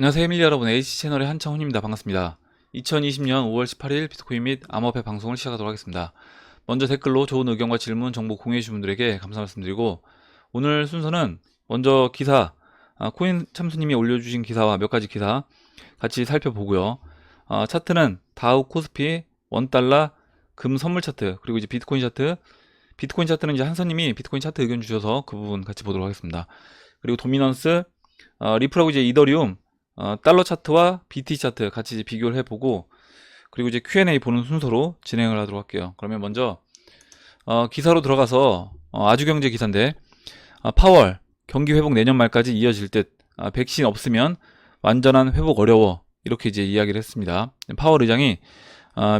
안녕하세요 에밀리 여러분, H채널의 한창훈입니다. 반갑습니다. 2020년 5월 18일 비트코인 및 암호화폐 방송을 시작하도록 하겠습니다. 먼저 댓글로 좋은 의견과 질문, 정보 공유해주신 분들에게 감사 말씀드리고, 오늘 순서는 먼저 기사, 코인 참수님이 올려주신 기사와 몇 가지 기사 같이 살펴보고요. 차트는 다우, 코스피, 원달러, 금 선물 차트, 그리고 이제 비트코인 차트. 비트코인 차트는 이제 한선님이 비트코인 차트 의견 주셔서 그 부분 같이 보도록 하겠습니다. 그리고 도미넌스, 리플하고 이제 이더리움, 달러 차트와 BT 차트 같이 이제 비교를 해보고, 그리고 이제 Q&A 보는 순서로 진행을 하도록 할게요. 그러면 먼저 기사로 들어가서 아주경제 기사인데, 파월 경기 회복 내년 말까지 이어질 듯, 백신 없으면 완전한 회복 어려워, 이렇게 이제 이야기를 했습니다. 파월 의장이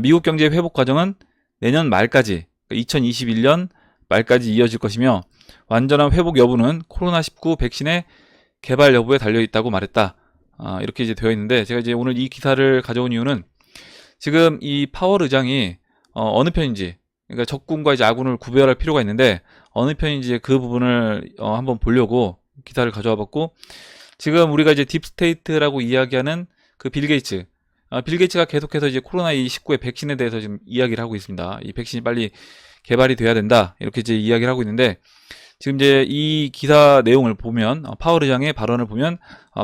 미국 경제 회복 과정은 내년 말까지, 2021년 말까지 이어질 것이며, 완전한 회복 여부는 코로나19 백신의 개발 여부에 달려있다고 말했다. 이렇게 이제 되어 있는데, 제가 이제 오늘 이 기사를 가져온 이유는 지금 이 파월 의장이 어느 편인지, 그러니까 적군과 이제 아군을 구별할 필요가 있는데 어느 편인지 그 부분을 한번 보려고 기사를 가져와 봤고, 지금 우리가 이제 딥스테이트라고 이야기하는 그 빌 게이츠, 빌 게이츠가 계속해서 이제 코로나19의 백신에 대해서 지금 이야기를 하고 있습니다. 이 백신이 빨리 개발이 돼야 된다, 이렇게 이제 이야기를 하고 있는데, 지금 이제 이 기사 내용을 보면, 파월 의장의 발언을 보면,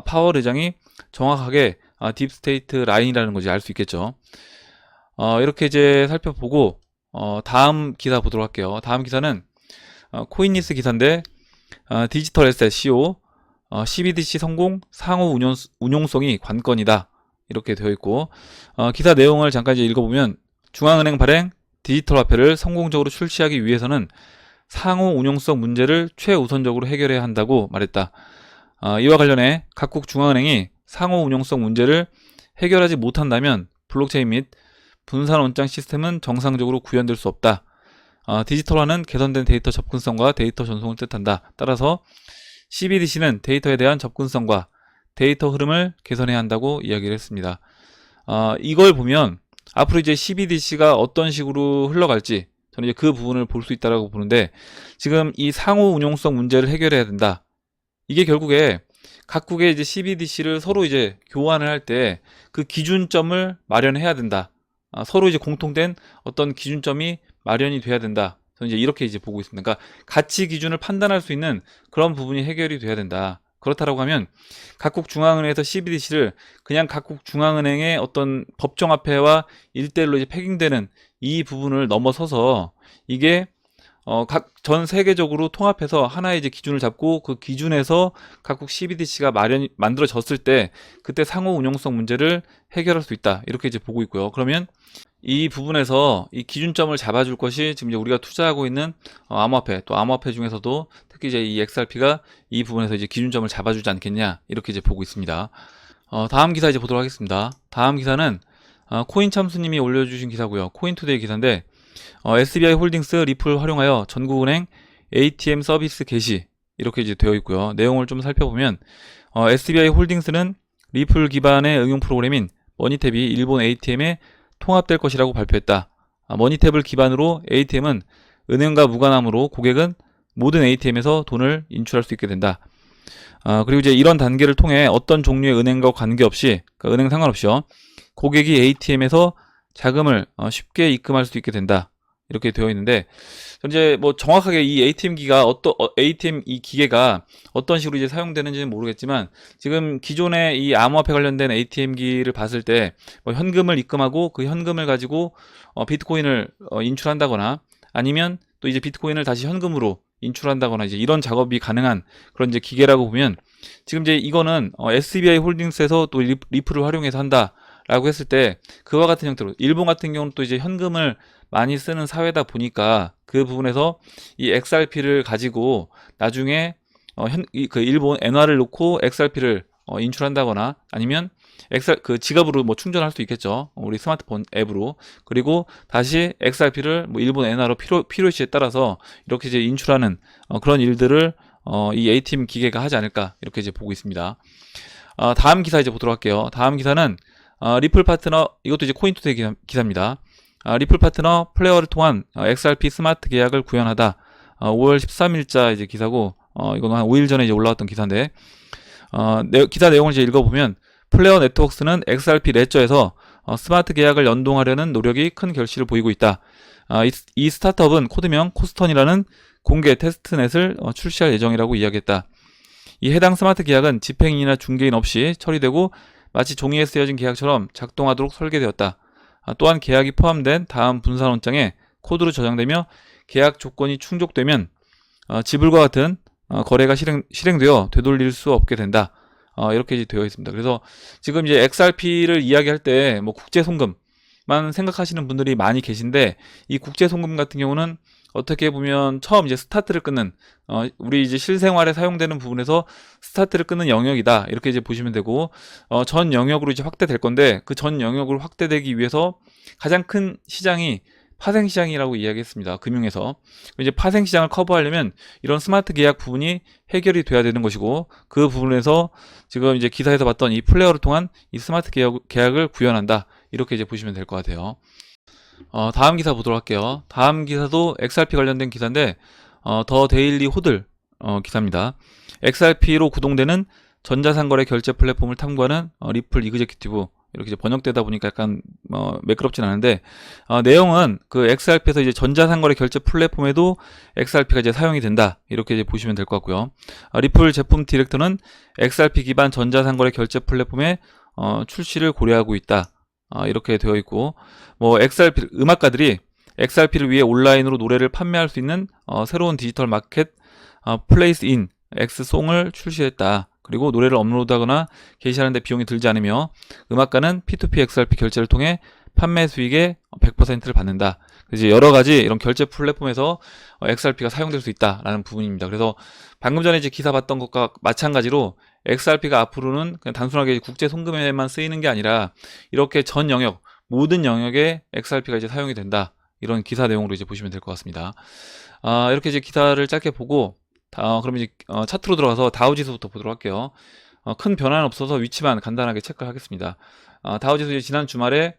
파월 의장이 정확하게 딥스테이트 라인이라는 것을 알 수 있겠죠. 이렇게 이제 살펴보고 다음 기사 보도록 할게요. 다음 기사는 코인니스 기사인데, 디지털 에셋 CO, CBDC 성공 상호 운용성이 관건이다, 이렇게 되어 있고, 기사 내용을 잠깐 이제 읽어보면, 중앙은행 발행 디지털 화폐를 성공적으로 출시하기 위해서는 상호 운용성 문제를 최우선적으로 해결해야 한다고 말했다. 이와 관련해 각국 중앙은행이 상호 운용성 문제를 해결하지 못한다면 블록체인 및 분산 원장 시스템은 정상적으로 구현될 수 없다. 디지털화는 개선된 데이터 접근성과 데이터 전송을 뜻한다. 따라서 CBDC는 데이터에 대한 접근성과 데이터 흐름을 개선해야 한다고 이야기를 했습니다. 이걸 보면 앞으로 이제 CBDC가 어떤 식으로 흘러갈지 저는 이제 그 부분을 볼 수 있다라고 보는데, 지금 이 상호 운용성 문제를 해결해야 된다. 이게 결국에 각국의 이제 CBDC를 서로 이제 교환을 할 때 그 기준점을 마련해야 된다. 서로 이제 공통된 어떤 기준점이 마련이 돼야 된다. 저는 이제 이렇게 이제 보고 있습니다. 그러니까 가치 기준을 판단할 수 있는 그런 부분이 해결이 돼야 된다. 그렇다라고 하면 각국 중앙은행에서 CBDC를 그냥 각국 중앙은행의 어떤 법정화폐와 1대1로 이제 패깅되는 이 부분을 넘어서서 이게 각 전 세계적으로 통합해서 하나의 이제 기준을 잡고 그 기준에서 각국 CBDC가 만들어졌을 때 그때 상호 운용성 문제를 해결할 수 있다, 이렇게 이제 보고 있고요. 그러면 이 부분에서 이 기준점을 잡아줄 것이 지금 이제 우리가 투자하고 있는 암호화폐, 또 암호화폐 중에서도 특히 이제 이 XRP가 이 부분에서 이제 기준점을 잡아주지 않겠냐, 이렇게 이제 보고 있습니다. 다음 기사 이제 보도록 하겠습니다. 다음 기사는 코인 참수님이 올려주신 기사고요. 코인투데이 기사인데, SBI 홀딩스 리플 활용하여 전국은행 ATM 서비스 개시, 이렇게 이제 되어 있고요. 내용을 좀 살펴보면, SBI 홀딩스는 리플 기반의 응용 프로그램인 머니탭이 일본 ATM에 통합될 것이라고 발표했다. 머니탭을 기반으로 ATM은 은행과 무관하므로 고객은 모든 ATM에서 돈을 인출할 수 있게 된다. 그리고 이제 이런 단계를 통해 어떤 종류의 은행과 관계없이, 그러니까 은행 상관없이요, 고객이 ATM에서 자금을 쉽게 입금할 수 있게 된다, 이렇게 되어 있는데, 현재 뭐 정확하게 이 ATM 이 기계가 어떤 식으로 이제 사용되는지는 모르겠지만, 지금 기존의 이 암호화폐 관련된 ATM기를 봤을 때 뭐 현금을 입금하고 그 현금을 가지고 비트코인을 인출한다거나, 아니면 또 이제 비트코인을 다시 현금으로 인출한다거나, 이제 이런 작업이 가능한 그런 이제 기계라고 보면, 지금 이제 이거는 SBI 홀딩스에서 또 리플을 활용해서 한다 라고 했을 때, 그와 같은 형태로 일본 같은 경우는 또 이제 현금을 많이 쓰는 사회다 보니까 그 부분에서 이 XRP를 가지고 나중에 그 일본 엔화를 놓고 XRP를 인출한다거나, 아니면 그 지갑으로 뭐 충전할 수 있겠죠, 우리 스마트폰 앱으로. 그리고 다시 XRP를 뭐 일본 엔화로 필요시에 따라서 이렇게 이제 인출하는 그런 일들을 이 ATM 기계가 하지 않을까, 이렇게 이제 보고 있습니다. 다음 기사 이제 보도록 할게요. 다음 기사는 리플 파트너, 이것도 이제 코인투데이 기사입니다. 리플 파트너 플레어를 통한 XRP 스마트 계약을 구현하다. 5월 13일자 이제 기사고, 이거는 한 5일 전에 이제 올라왔던 기사인데, 기사 내용을 이제 읽어보면, 플레어 네트워크스는 XRP 레저에서 스마트 계약을 연동하려는 노력이 큰 결실을 보이고 있다. 이 스타트업은 코드명 코스턴이라는 공개 테스트넷을 출시할 예정이라고 이야기했다. 이 해당 스마트 계약은 집행인이나 중개인 없이 처리되고 마치 종이에 쓰여진 계약처럼 작동하도록 설계되었다. 또한 계약이 포함된 다음 분산원장에 코드로 저장되며 계약 조건이 충족되면 지불과 같은 거래가 실행되어 되돌릴 수 없게 된다. 이렇게 되어 있습니다. 그래서 지금 이제 XRP를 이야기할 때 뭐 국제 송금만 생각하시는 분들이 많이 계신데, 이 국제 송금 같은 경우는 어떻게 보면 처음 이제 스타트를 끊는 우리 이제 실생활에 사용되는 부분에서 스타트를 끊는 영역이다, 이렇게 이제 보시면 되고, 전 영역으로 이제 확대될 건데, 그 전 영역으로 확대되기 위해서 가장 큰 시장이 파생시장이라고 이야기했습니다. 금융에서. 이제 파생시장을 커버하려면 이런 스마트 계약 부분이 해결이 돼야 되는 것이고, 그 부분에서 지금 이제 기사에서 봤던 이 플레어를 통한 이 스마트 계약을 구현한다, 이렇게 이제 보시면 될 것 같아요. 다음 기사 보도록 할게요. 다음 기사도 XRP 관련된 기사인데, 더 데일리 호들 기사입니다. XRP로 구동되는 전자상거래 결제 플랫폼을 탐구하는 리플 이그제큐티브, 이렇게 이제 번역되다 보니까 약간 매끄럽진 않은데, 내용은 그 XRP에서 이제 전자상거래 결제 플랫폼에도 XRP가 이제 사용이 된다, 이렇게 이제 보시면 될 것 같고요. 리플 제품 디렉터는 XRP 기반 전자상거래 결제 플랫폼의 출시를 고려하고 있다, 이렇게 되어 있고, 뭐 XRP 음악가들이 XRP를 위해 온라인으로 노래를 판매할 수 있는 새로운 디지털 마켓 플레이스 인 X송을 출시했다. 그리고 노래를 업로드하거나 게시하는 데 비용이 들지 않으며 음악가는 P2P XRP 결제를 통해 판매 수익의 100%를 받는다. 이제 여러 가지 이런 결제 플랫폼에서 XRP가 사용될 수 있다라는 부분입니다. 그래서 방금 전에 이제 기사 봤던 것과 마찬가지로 XRP가 앞으로는 그냥 단순하게 국제 송금에만 쓰이는 게 아니라 이렇게 전 영역, 모든 영역에 XRP가 이제 사용이 된다, 이런 기사 내용으로 이제 보시면 될 것 같습니다. 이렇게 이제 기사를 짧게 보고, 그러면 이제 차트로 들어가서 다우지수부터 보도록 할게요. 큰 변화는 없어서 위치만 간단하게 체크를 하겠습니다. 다우지수 이제 지난 주말에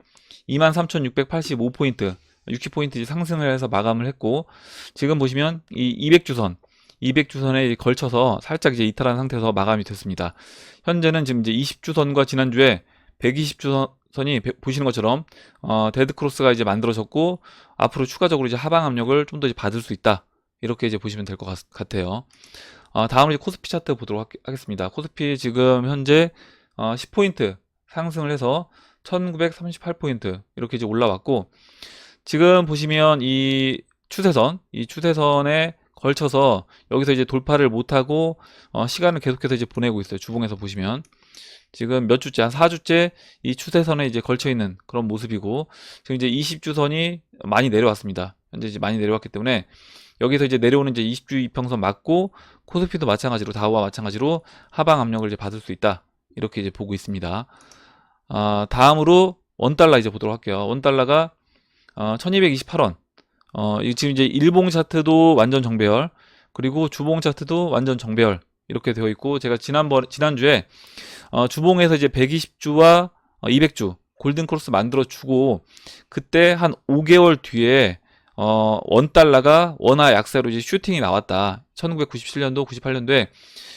23,685포인트, 60포인트 상승을 해서 마감을 했고, 지금 보시면 이 200주선에 걸쳐서 살짝 이제 이탈한 상태에서 마감이 됐습니다. 현재는 지금 이제 20주선과 지난주에 120주선이 보시는 것처럼 데드 크로스가 이제 만들어졌고, 앞으로 추가적으로 이제 하방 압력을 좀 더 받을 수 있다, 이렇게 이제 보시면 될 것 같아요. 다음으로 이제 코스피 차트 보도록 하겠습니다. 코스피 지금 현재 10포인트 상승을 해서 1938포인트 이렇게 이제 올라왔고, 지금 보시면 이 추세선에 걸쳐서 여기서 이제 돌파를 못하고 시간을 계속해서 이제 보내고 있어요. 주봉에서 보시면 지금 몇 주째, 한 4주째 이 추세선에 이제 걸쳐 있는 그런 모습이고, 지금 이제 20주선이 많이 내려왔습니다. 현재 이제 많이 내려왔기 때문에 여기서 이제 내려오는 이제 20주 이평선 맞고, 코스피도 마찬가지로 다우와 마찬가지로 하방 압력을 이제 받을 수 있다, 이렇게 이제 보고 있습니다. 다음으로 원달러 이제 보도록 할게요. 원달러가 1228원. 지금 이제 일봉 차트도 완전 정배열, 그리고 주봉 차트도 완전 정배열, 이렇게 되어 있고, 제가 지난주에 주봉에서 이제 120주와 200주 골든 크로스 만들어 주고, 그때 한 5개월 뒤에 원달러가 원화 약세로 이제 슈팅이 나왔다. 1997년도, 98년도에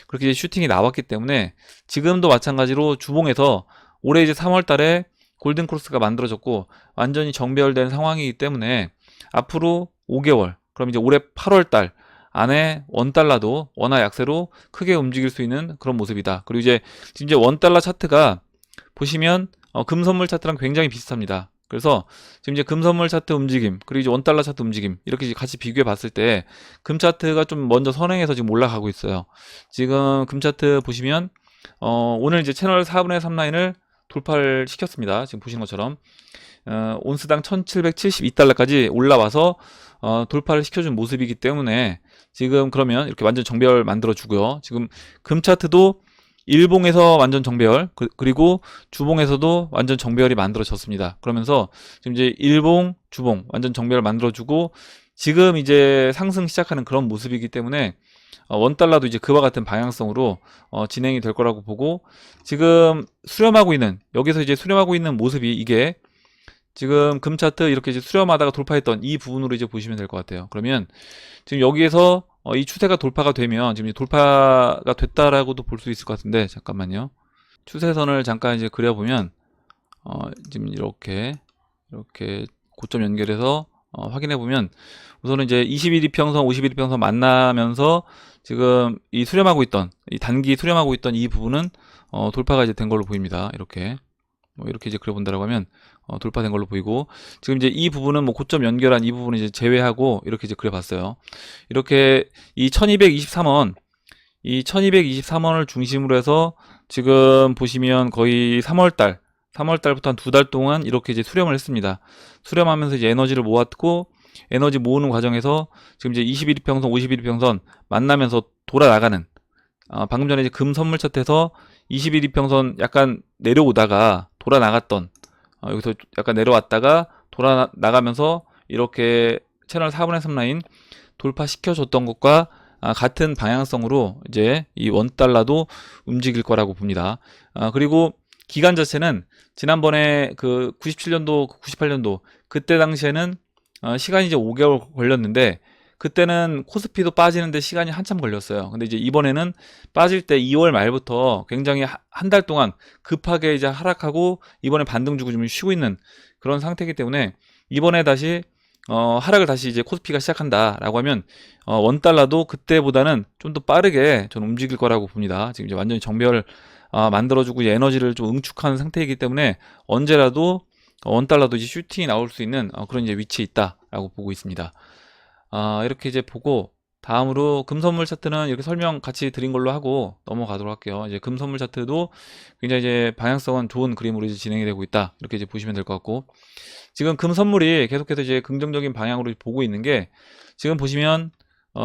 그렇게 이제 슈팅이 나왔기 때문에 지금도 마찬가지로 주봉에서 올해 이제 3월 달에 골든 크로스가 만들어졌고 완전히 정배열된 상황이기 때문에 앞으로 5개월, 그럼 이제 올해 8월 달 안에 원달러도 원화 약세로 크게 움직일 수 있는 그런 모습이다. 그리고 이제 지금 이제 원달러 차트가 보시면 금선물 차트랑 굉장히 비슷합니다. 그래서 지금 이제 금선물 차트 움직임, 그리고 이제 원달러 차트 움직임, 이렇게 이제 같이 비교해 봤을 때 금 차트가 좀 먼저 선행해서 지금 올라가고 있어요. 지금 금 차트 보시면 오늘 이제 채널 4분의 3 라인을 돌파를 시켰습니다. 지금 보시는 것처럼 온스당 1772달러까지 올라와서 돌파를 시켜준 모습이기 때문에 지금 그러면 이렇게 완전 정배열 만들어 주고요. 지금 금 차트도 일봉에서 완전 정배열, 그리고 주봉에서도 완전 정배열이 만들어졌습니다. 그러면서 지금 이제 일봉, 주봉 완전 정배열 만들어주고 지금 이제 상승 시작하는 그런 모습이기 때문에 원달러도 이제 그와 같은 방향성으로 진행이 될 거라고 보고, 지금 여기서 이제 수렴하고 있는 모습이 이게 지금 금 차트 이렇게 이제 수렴하다가 돌파했던 이 부분으로 이제 보시면 될 것 같아요. 그러면 지금 여기에서 이 추세가 돌파가 되면 지금 돌파가 됐다라고도 볼 수 있을 것 같은데, 잠깐만요. 추세선을 잠깐 이제 그려보면 지금 이렇게 고점 연결해서 확인해 보면 우선은 이제 21이평선, 51이평선 만나면서 지금 이 수렴하고 있던 이 단기 수렴하고 있던 이 부분은 돌파가 이제 된 걸로 보입니다. 이렇게 이렇게 이제 그려본다라고 하면 돌파된 걸로 보이고, 지금 이제 이 부분은 뭐 고점 연결한 이 부분을 이제 제외하고 이렇게 이제 그려봤어요. 이렇게 이 1223원, 이 1223원을 중심으로 해서 지금 보시면 거의 3월달부터 한 2달 동안 이렇게 이제 수렴을 했습니다. 수렴하면서 이제 에너지를 모았고, 에너지 모으는 과정에서 지금 이제 21이평선, 51이평선 만나면서 돌아나가는, 방금 전에 이제 금 선물 차트에서 21이평선 약간 내려오다가 돌아나갔던, 여기서 약간 내려왔다가 돌아나가면서 이렇게 채널 4분의 3 라인 돌파시켜줬던 것과 같은 방향성으로 이제 이 원달러도 움직일 거라고 봅니다. 그리고 기간 자체는 지난번에 그 97년도, 98년도 그때 당시에는 시간이 이제 5개월 걸렸는데, 그때는 코스피도 빠지는데 시간이 한참 걸렸어요. 근데 이제 이번에는 빠질 때 2월 말부터 굉장히 한 달 동안 급하게 이제 하락하고 이번에 반등 주고 좀 쉬고 있는 그런 상태이기 때문에, 이번에 다시 하락을 다시 이제 코스피가 시작한다라고 하면 원달러도 그때보다는 좀 더 빠르게 저는 움직일 거라고 봅니다. 지금 이제 완전히 정배열 만들어주고 에너지를 좀 응축하는 상태이기 때문에 언제라도 원달러도 이제 슈팅이 나올 수 있는 그런 이제 위치에 있다라고 보고 있습니다. 이렇게 이제 보고, 다음으로 금선물 차트는 이렇게 설명 같이 드린 걸로 하고 넘어가도록 할게요. 이제 금선물 차트도 굉장히 이제 방향성은 좋은 그림으로 이제 진행이 되고 있다, 이렇게 이제 보시면 될 것 같고, 지금 금선물이 계속해서 이제 긍정적인 방향으로 보고 있는 게, 지금 보시면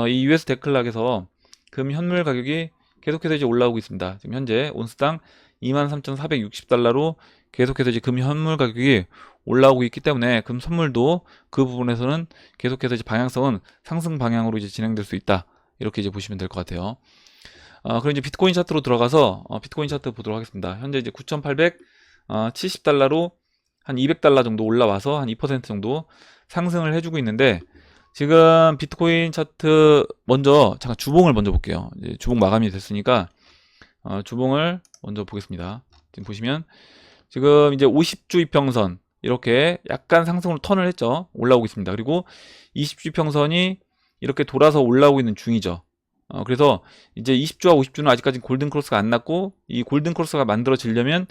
이 US 데클락에서 금 현물 가격이 계속해서 이제 올라오고 있습니다. 지금 현재 온스당 23,460달러로 계속해서 이제 금 현물 가격이 올라오고 있기 때문에 금 선물도 그 부분에서는 계속해서 이제 방향성은 상승 방향으로 이제 진행될 수 있다, 이렇게 이제 보시면 될 것 같아요. 그럼 이제 비트코인 차트로 들어가서 비트코인 차트 보도록 하겠습니다. 현재 이제 9,870달러로 한 200달러 정도 올라와서 한 2% 정도 상승을 해주고 있는데, 지금 비트코인 차트 먼저 잠깐 주봉을 먼저 볼게요. 이제 주봉 마감이 됐으니까 주봉을 먼저 보겠습니다. 지금 보시면 지금 이제 50주 이평선 이렇게 약간 상승으로 턴을 했죠. 올라오고 있습니다. 그리고 20주 이평선이 이렇게 돌아서 올라오고 있는 중이죠. 그래서 이제 20주와 50주는 아직까지 골든 크로스가 안 났고, 이 골든 크로스가 만들어지려면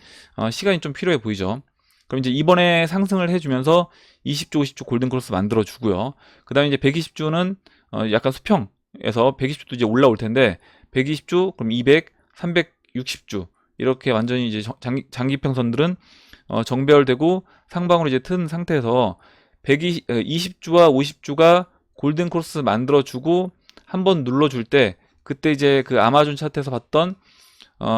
시간이 좀 필요해 보이죠. 그럼 이제 이번에 상승을 해주면서 20주, 50주 골든 크로스 만들어 주고요. 그 다음에 이제 120주는 약간 수평에서 120주도 이제 올라올 텐데, 120주, 그럼 200, 360주 이렇게 완전히 이제 장기평선들은 정배열되고 상방으로 이제 튼 상태에서 20주와 50주가 골든 크로스 만들어 주고 한번 눌러줄 때, 그때 이제 그 아마존 차트에서 봤던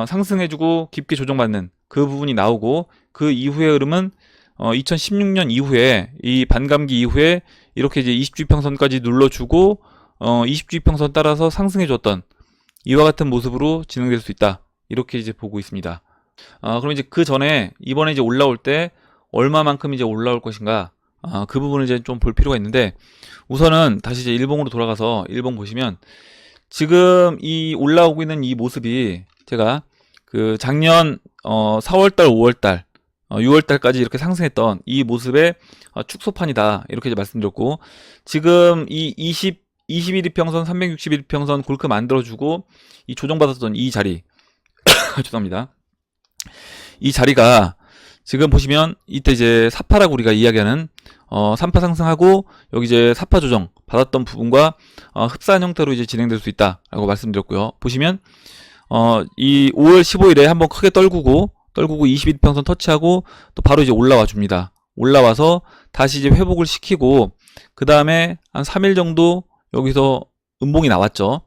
상승해주고 깊게 조정받는 그 부분이 나오고, 그 이후의 흐름은 2016년 이후에 이 반감기 이후에 이렇게 이제 20주 이평선까지 눌러주고 20주 이평선 따라서 상승해줬던 이와 같은 모습으로 진행될 수 있다, 이렇게 이제 보고 있습니다. 그럼 이제 그 전에 이번에 이제 올라올 때 얼마만큼 이제 올라올 것인가, 그 부분을 이제 좀 볼 필요가 있는데, 우선은 다시 이제 일봉으로 돌아가서 일봉 보시면 지금 이 올라오고 있는 이 모습이 제가 그 작년 4월달, 5월달, 6월달까지 이렇게 상승했던 이 모습의 축소판이다, 이렇게 이제 말씀드렸고, 지금 이 21이평선, 361이평선 골크 만들어주고 이 조정받았던 이 자리 죄송합니다. 이 자리가 지금 보시면 이때 이제 사파라고 우리가 이야기하는 3파 상승하고 여기 이제 4파 조정 받았던 부분과 흡사한 형태로 이제 진행될 수 있다라고 말씀드렸고요. 보시면 이 5월 15일에 한번 크게 떨구고 21평선 터치하고 또 바로 이제 올라와 줍니다. 올라와서 다시 이제 회복을 시키고, 그 다음에 한 3일 정도 여기서 음봉이 나왔죠.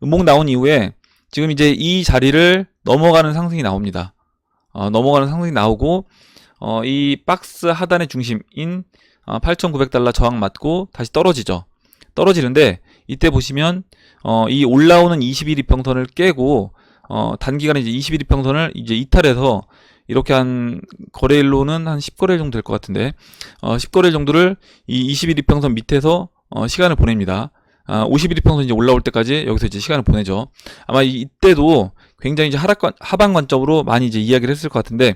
음봉 나온 이후에 지금 이제 이 자리를 넘어가는 상승이 나옵니다. 넘어가는 상승이 나오고 이 박스 하단의 중심인 8,900달러 저항 맞고 다시 떨어지죠. 떨어지는데 이때 보시면 이 올라오는 21이평선을 깨고 단기간에 이제 21이평선을 이제 이탈해서 이렇게 한 거래일로는 한 10거래일 정도 될 것 같은데 10거래일 정도를 이 21이평선 밑에서 시간을 보냅니다. 51 이평선 이제 올라올 때까지 여기서 이제 시간을 보내죠. 아마 이때도 굉장히 이제 하방 관점으로 많이 이제 이야기를 했을 것 같은데,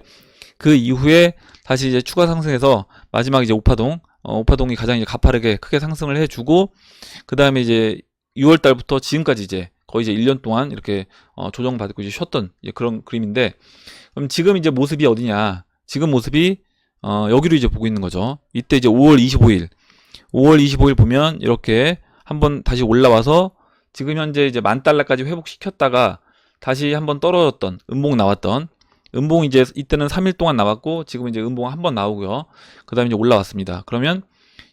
그 이후에 다시 이제 추가 상승해서 마지막 이제 오파동이 가장 이제 가파르게 크게 상승을 해주고, 그 다음에 이제 6월 달부터 지금까지 이제 거의 이제 1년 동안 이렇게 조정받고 이제 쉬었던 이제 그런 그림인데, 그럼 지금 이제 모습이 어디냐? 지금 모습이 여기로 이제 보고 있는 거죠. 이때 이제 5월 25일 보면 이렇게 한번 다시 올라와서 지금 현재 이제 $10,000까지 회복시켰다가 다시 한번 떨어졌던 음봉 나왔던 음봉, 이제 이때는 3일 동안 나왔고 지금 이제 음봉 한번 나오고요. 그 다음에 이제 올라왔습니다. 그러면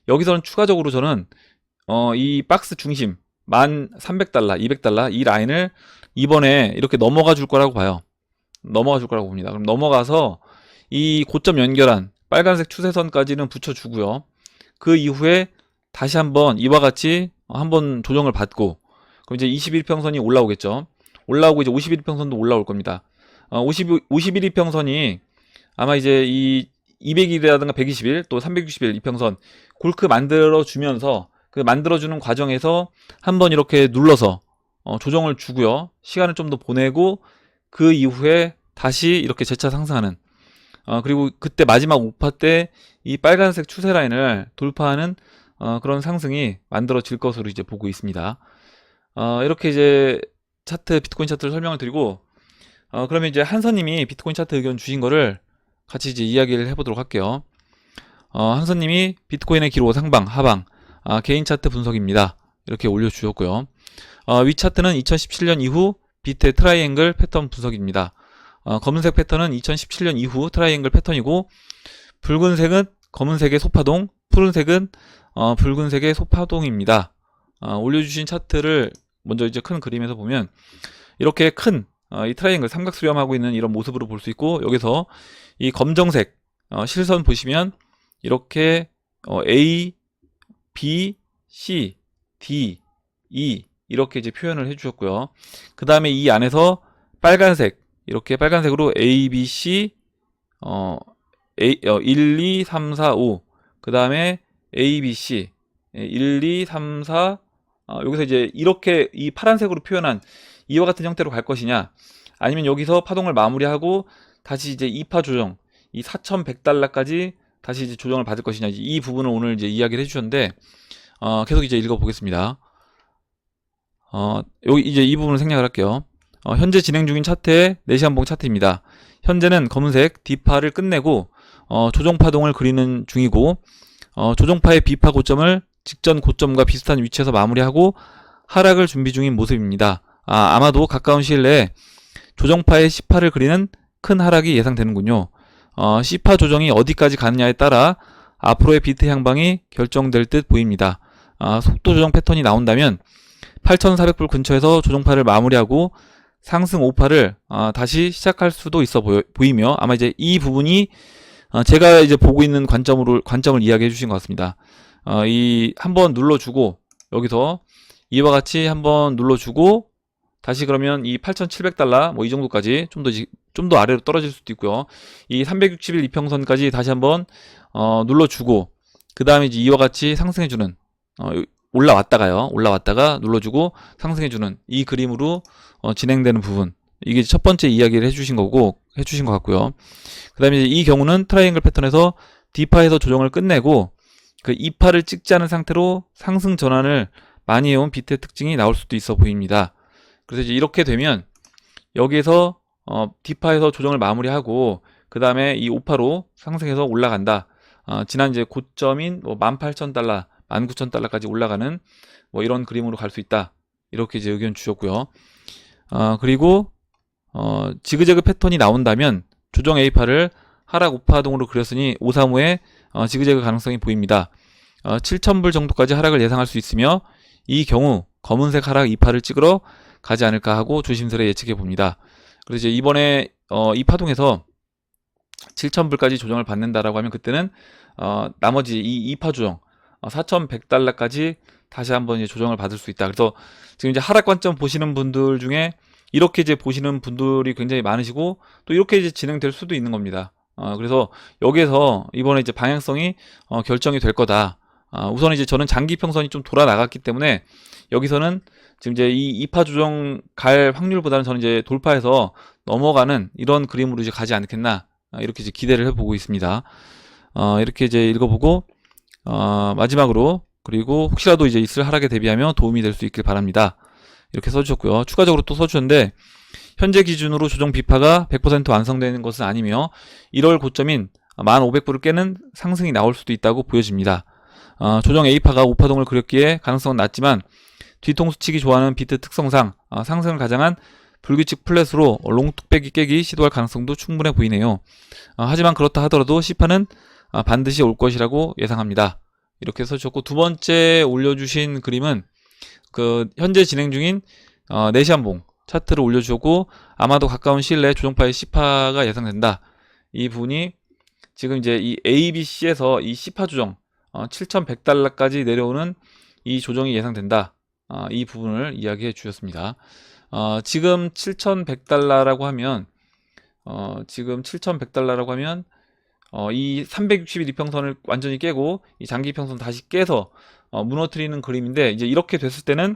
여기서는 추가적으로 저는 이 박스 중심 $1,300, $200 이 라인을 이번에 이렇게 넘어가 줄 거라고 봐요. 넘어가 줄 거라고 봅니다. 그럼 넘어가서 이 고점 연결한 빨간색 추세선까지는 붙여주고요. 그 이후에 다시 한번 이와 같이 한번 조정을 받고, 그럼 이제 21평선이 올라오겠죠. 올라오고 이제 51평선도 올라올 겁니다. 51이평선이 아마 이제 이 200일이라든가 120일 또 360일 이평선 골크 만들어주면서 그 만들어주는 과정에서 한번 이렇게 눌러서 조정을 주고요. 시간을 좀 더 보내고 그 이후에 다시 이렇게 재차 상승하는, 그리고 그때 마지막 오파 때 이 빨간색 추세 라인을 돌파하는 그런 상승이 만들어질 것으로 이제 보고 있습니다. 이렇게 이제 비트코인 차트를 설명을 드리고, 그러면 이제 한서님이 비트코인 차트 의견 주신 거를 같이 이제 이야기를 해보도록 할게요. 한서님이 비트코인의 기로 상방, 하방, 개인 차트 분석입니다. 이렇게 올려주셨고요. 위 차트는 2017년 이후 비트의 트라이앵글 패턴 분석입니다. 검은색 패턴은 2017년 이후 트라이앵글 패턴이고, 붉은색은 검은색의 소파동, 푸른색은 붉은색의 소파동입니다. 올려주신 차트를 먼저 이제 큰 그림에서 보면 이렇게 큰 이 트라이앵글 삼각 수렴하고 있는 이런 모습으로 볼 수 있고, 여기서 이 검정색 실선 보시면 이렇게 A, B, C, D, E 이렇게 이제 표현을 해주셨고요. 그 다음에 이 안에서 빨간색, 이렇게 빨간색으로 A, B, C 1, 2, 3, 4, 5, 그 다음에 A, B, C 1, 2, 3, 4, 여기서 이제 이렇게 이 파란색으로 표현한 이와 같은 형태로 갈 것이냐, 아니면 여기서 파동을 마무리하고 다시 이제 2파 조정, 이 $4,100까지 다시 이제 조정을 받을 것이냐, 이 부분을 오늘 이제 이야기를 해주셨는데, 계속 이제 읽어보겠습니다. 여기 이제 이 부분을 생략을 할게요. 현재 진행 중인 차트의 4시간봉 차트입니다. 현재는 검은색 D파를 끝내고 조정파동을 그리는 중이고, 조정파의 B파 고점을 직전 고점과 비슷한 위치에서 마무리하고 하락을 준비 중인 모습입니다. 아마도 가까운 시일 내에 조정파의 C파를 그리는 큰 하락이 예상되는군요. C파 조정이 어디까지 가느냐에 따라 앞으로의 비트 향방이 결정될 듯 보입니다. 속도 조정 패턴이 나온다면 8,400불 근처에서 조정파를 마무리하고 상승 5파를 다시 시작할 수도 있어 보이며, 아마 이제 이 부분이 제가 이제 보고 있는 관점을 이야기해 주신 것 같습니다. 이 한번 눌러주고 여기서 이와 같이 한번 눌러주고 다시 그러면 이 $8,700 뭐 이 정도까지 좀 더 아래로 떨어질 수도 있고요. 이 360일 이평선까지 다시 한번 눌러주고, 그 다음에 이제 이와 같이 상승해주는 올라왔다가 눌러주고 상승해주는 이 그림으로 진행되는 부분, 이게 첫 번째 이야기를 해주신 것 같고요. 그 다음에 이 경우는 트라이앵글 패턴에서 D파에서 조정을 끝내고 그 2파를 찍지 않은 상태로 상승 전환을 많이 해온 비트의 특징이 나올 수도 있어 보입니다. 그래서 이제 이렇게 되면 여기에서 D파에서 조정을 마무리하고 그 다음에 이 5파로 상승해서 올라간다. 지난 이제 고점인 뭐 $18,000, $19,000까지 올라가는 뭐 이런 그림으로 갈 수 있다. 이렇게 이제 의견 주셨고요. 그리고 지그재그 패턴이 나온다면 조정 A파를 하락 5파동으로 그렸으니 535의 지그재그 가능성이 보입니다. 7,000불 정도까지 하락을 예상할 수 있으며 이 경우 검은색 하락 2파를 찍으러 가지 않을까 하고 조심스레 예측해 봅니다. 그래서 이제 이번에 이 파동에서 7,000불까지 조정을 받는다라고 하면 그때는 나머지 이 2파 조정 $4,100까지 다시 한번 이제 조정을 받을 수 있다. 그래서 지금 이제 하락 관점 보시는 분들 중에 이렇게 이제 보시는 분들이 굉장히 많으시고 또 이렇게 이제 진행될 수도 있는 겁니다. 그래서 여기에서 이번에 이제 방향성이 결정이 될 거다. 우선 이제 저는 장기 평선이 좀 돌아 나갔기 때문에 여기서는 지금 이제 이 2파 조정 갈 확률보다는 저는 이제 돌파해서 넘어가는 이런 그림으로 이제 가지 않겠나, 이렇게 이제 기대를 해보고 있습니다. 이렇게 이제 읽어보고, 마지막으로, 그리고 혹시라도 이제 있을 하락에 대비하며 도움이 될 수 있길 바랍니다. 이렇게 써주셨고요. 추가적으로 또 써주셨는데, 현재 기준으로 조정 비파가 100% 완성되는 것은 아니며 1월 고점인 1500불을 깨는 상승이 나올 수도 있다고 보여집니다. 조정 A파가 우파동을 그렸기에 가능성은 낮지만 뒤통수 치기 좋아하는 비트 특성상 상승을 가장한 불규칙 플랫으로 롱뚝배기 깨기 시도할 가능성도 충분해 보이네요. 하지만 그렇다 하더라도 C파는 반드시 올 것이라고 예상합니다. 이렇게 써주셨고, 두 번째 올려주신 그림은 그 현재 진행 중인 네시안봉 차트를 올려주셨고, 아마도 가까운 시일 내에 조정파의 C파가 예상된다. 이 부분이 지금 이제 이 ABC에서 이 C파 조정 7,100달러까지 내려오는 이 조정이 예상된다. 이 부분을 이야기해 주셨습니다. 지금 7,100달러라고 하면 이 360일 이평선을 완전히 깨고 이 장기 이평선 다시 깨서 무너뜨리는 그림인데, 이제 이렇게 됐을 때는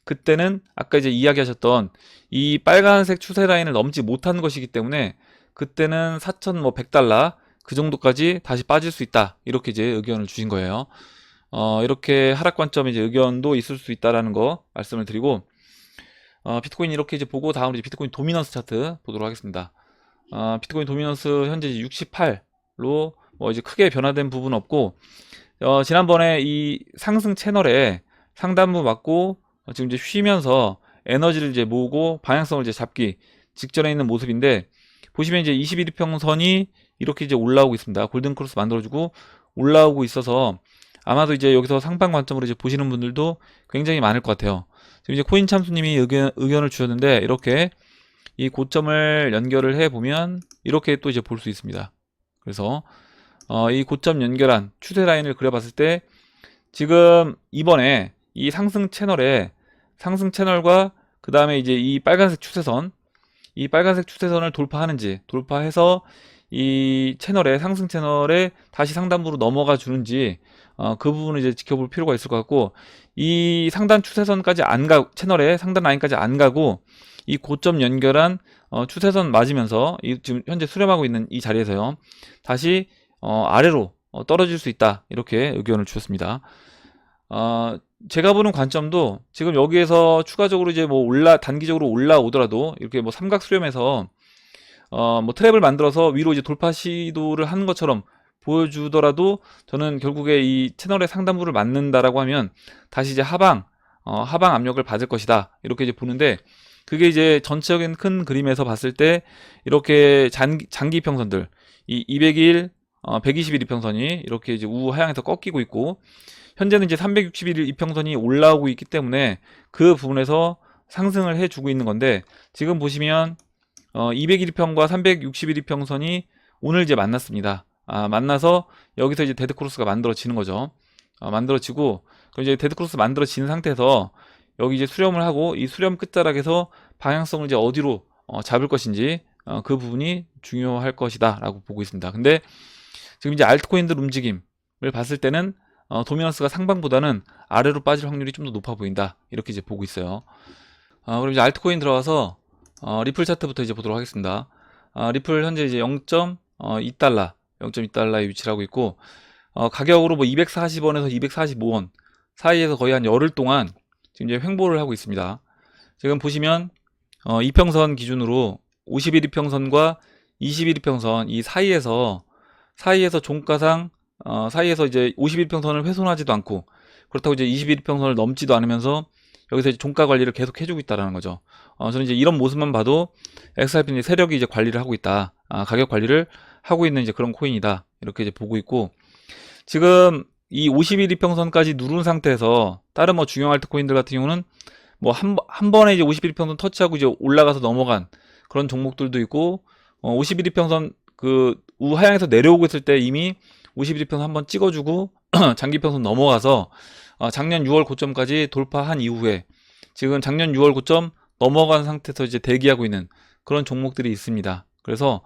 그때는 아까 이제 이야기하셨던 이 빨간색 추세 라인을 넘지 못한 것이기 때문에 그때는 4,100달러 그 정도까지 다시 빠질 수 있다, 이렇게 이제 의견을 주신 거예요. 이렇게 하락 관점의 이제 의견도 있을 수 있다라는 거 말씀을 드리고, 비트코인 이렇게 이제 보고 다음으로 이제 비트코인 도미넌스 차트 보도록 하겠습니다. 비트코인 도미넌스 현재 68로 뭐 이제 크게 변화된 부분 없고, 지난번에 이 상승 채널에 상단부 맞고 지금 이제 쉬면서 에너지를 이제 모으고 방향성을 이제 잡기 직전에 있는 모습인데, 보시면 이제 21이평선이 이렇게 이제 올라오고 있습니다. 골든 크로스 만들어주고 올라오고 있어서 아마도 이제 여기서 상방 관점으로 이제 보시는 분들도 굉장히 많을 것 같아요. 지금 이제 코인 참수님이 의견을 주셨는데, 이렇게 이 고점을 연결을 해 보면 이렇게 또 이제 볼 수 있습니다. 그래서 이 고점 연결한 추세 라인을 그려봤을 때 지금 이번에 이 상승 채널과 그 다음에 이제 이 빨간색 추세선을 돌파해서 이 상승 채널에 다시 상단부로 넘어가 주는지, 그 부분을 이제 지켜볼 필요가 있을 것 같고, 이 상단 추세선까지 채널의 상단 라인까지 안 가고 이 고점 연결한 추세선 맞으면서 지금 현재 수렴하고 있는 이 자리에서요, 다시 아래로 떨어질 수 있다, 이렇게 의견을 주셨습니다. 제가 보는 관점도 지금 여기에서 추가적으로 이제 뭐 단기적으로 올라오더라도 이렇게 뭐 삼각 수렴해서 뭐 트랩을 만들어서 위로 이제 돌파 시도를 하는 것처럼 보여주더라도, 저는 결국에 이 채널의 상단부를 맞는다라고 하면 다시 이제 하방 압력을 받을 것이다, 이렇게 이제 보는데, 그게 이제 전체적인 큰 그림에서 봤을 때 이렇게 장기 이평선들, 이 200일, 121 이평선이 이렇게 이제 우하향에서 꺾이고 있고, 현재는 이제 361일 이평선이 올라오고 있기 때문에 그 부분에서 상승을 해주고 있는 건데, 지금 보시면 201 이평과 361 이평선이 오늘 이제 만났습니다. 만나서 여기서 이제 데드크로스가 만들어지는 거죠. 만들어지고, 그럼 이제 데드크로스 만들어지는 상태에서 여기 이제 수렴을 하고, 이 수렴 끝자락에서 방향성을 이제 어디로 잡을 것인지, 그 부분이 중요할 것이다 라고 보고 있습니다. 근데 지금 이제 알트코인들 움직임을 봤을 때는 도미넌스가 상방보다는 아래로 빠질 확률이 좀 더 높아 보인다, 이렇게 이제 보고 있어요. 그럼 이제 알트코인 들어가서 리플 차트부터 이제 보도록 하겠습니다. 리플 현재 이제 0.2달러에 위치를 하고 있고, 가격으로 뭐 240원에서 245원 사이에서 거의 한 열흘 동안 지금 이제 횡보를 하고 있습니다. 지금 보시면 이평선 기준으로 51이평선과 21이평선 이 사이에서 종가상 사이에서 이제 51평선을 훼손하지도 않고, 그렇다고 이제 21평선을 넘지도 않으면서 여기서 이제 종가 관리를 계속 해주고 있다라는 거죠. 저는 이제 이런 모습만 봐도 XRP 세력이 이제 관리를 하고 있다, 가격 관리를 하고 있는 이제 그런 코인이다, 이렇게 이제 보고 있고, 지금 이 51이평선까지 누른 상태에서 다른 뭐 중형 알트코인들 같은 경우는 뭐 한 번에 이제 51이평선 터치하고 이제 올라가서 넘어간 그런 종목들도 있고, 51이평선 그 우하향에서 내려오고 있을 때 이미 51이평선 한번 찍어주고 장기평선 넘어가서 작년 6월 고점까지 돌파한 이후에 지금 작년 6월 고점 넘어간 상태에서 이제 대기하고 있는 그런 종목들이 있습니다. 그래서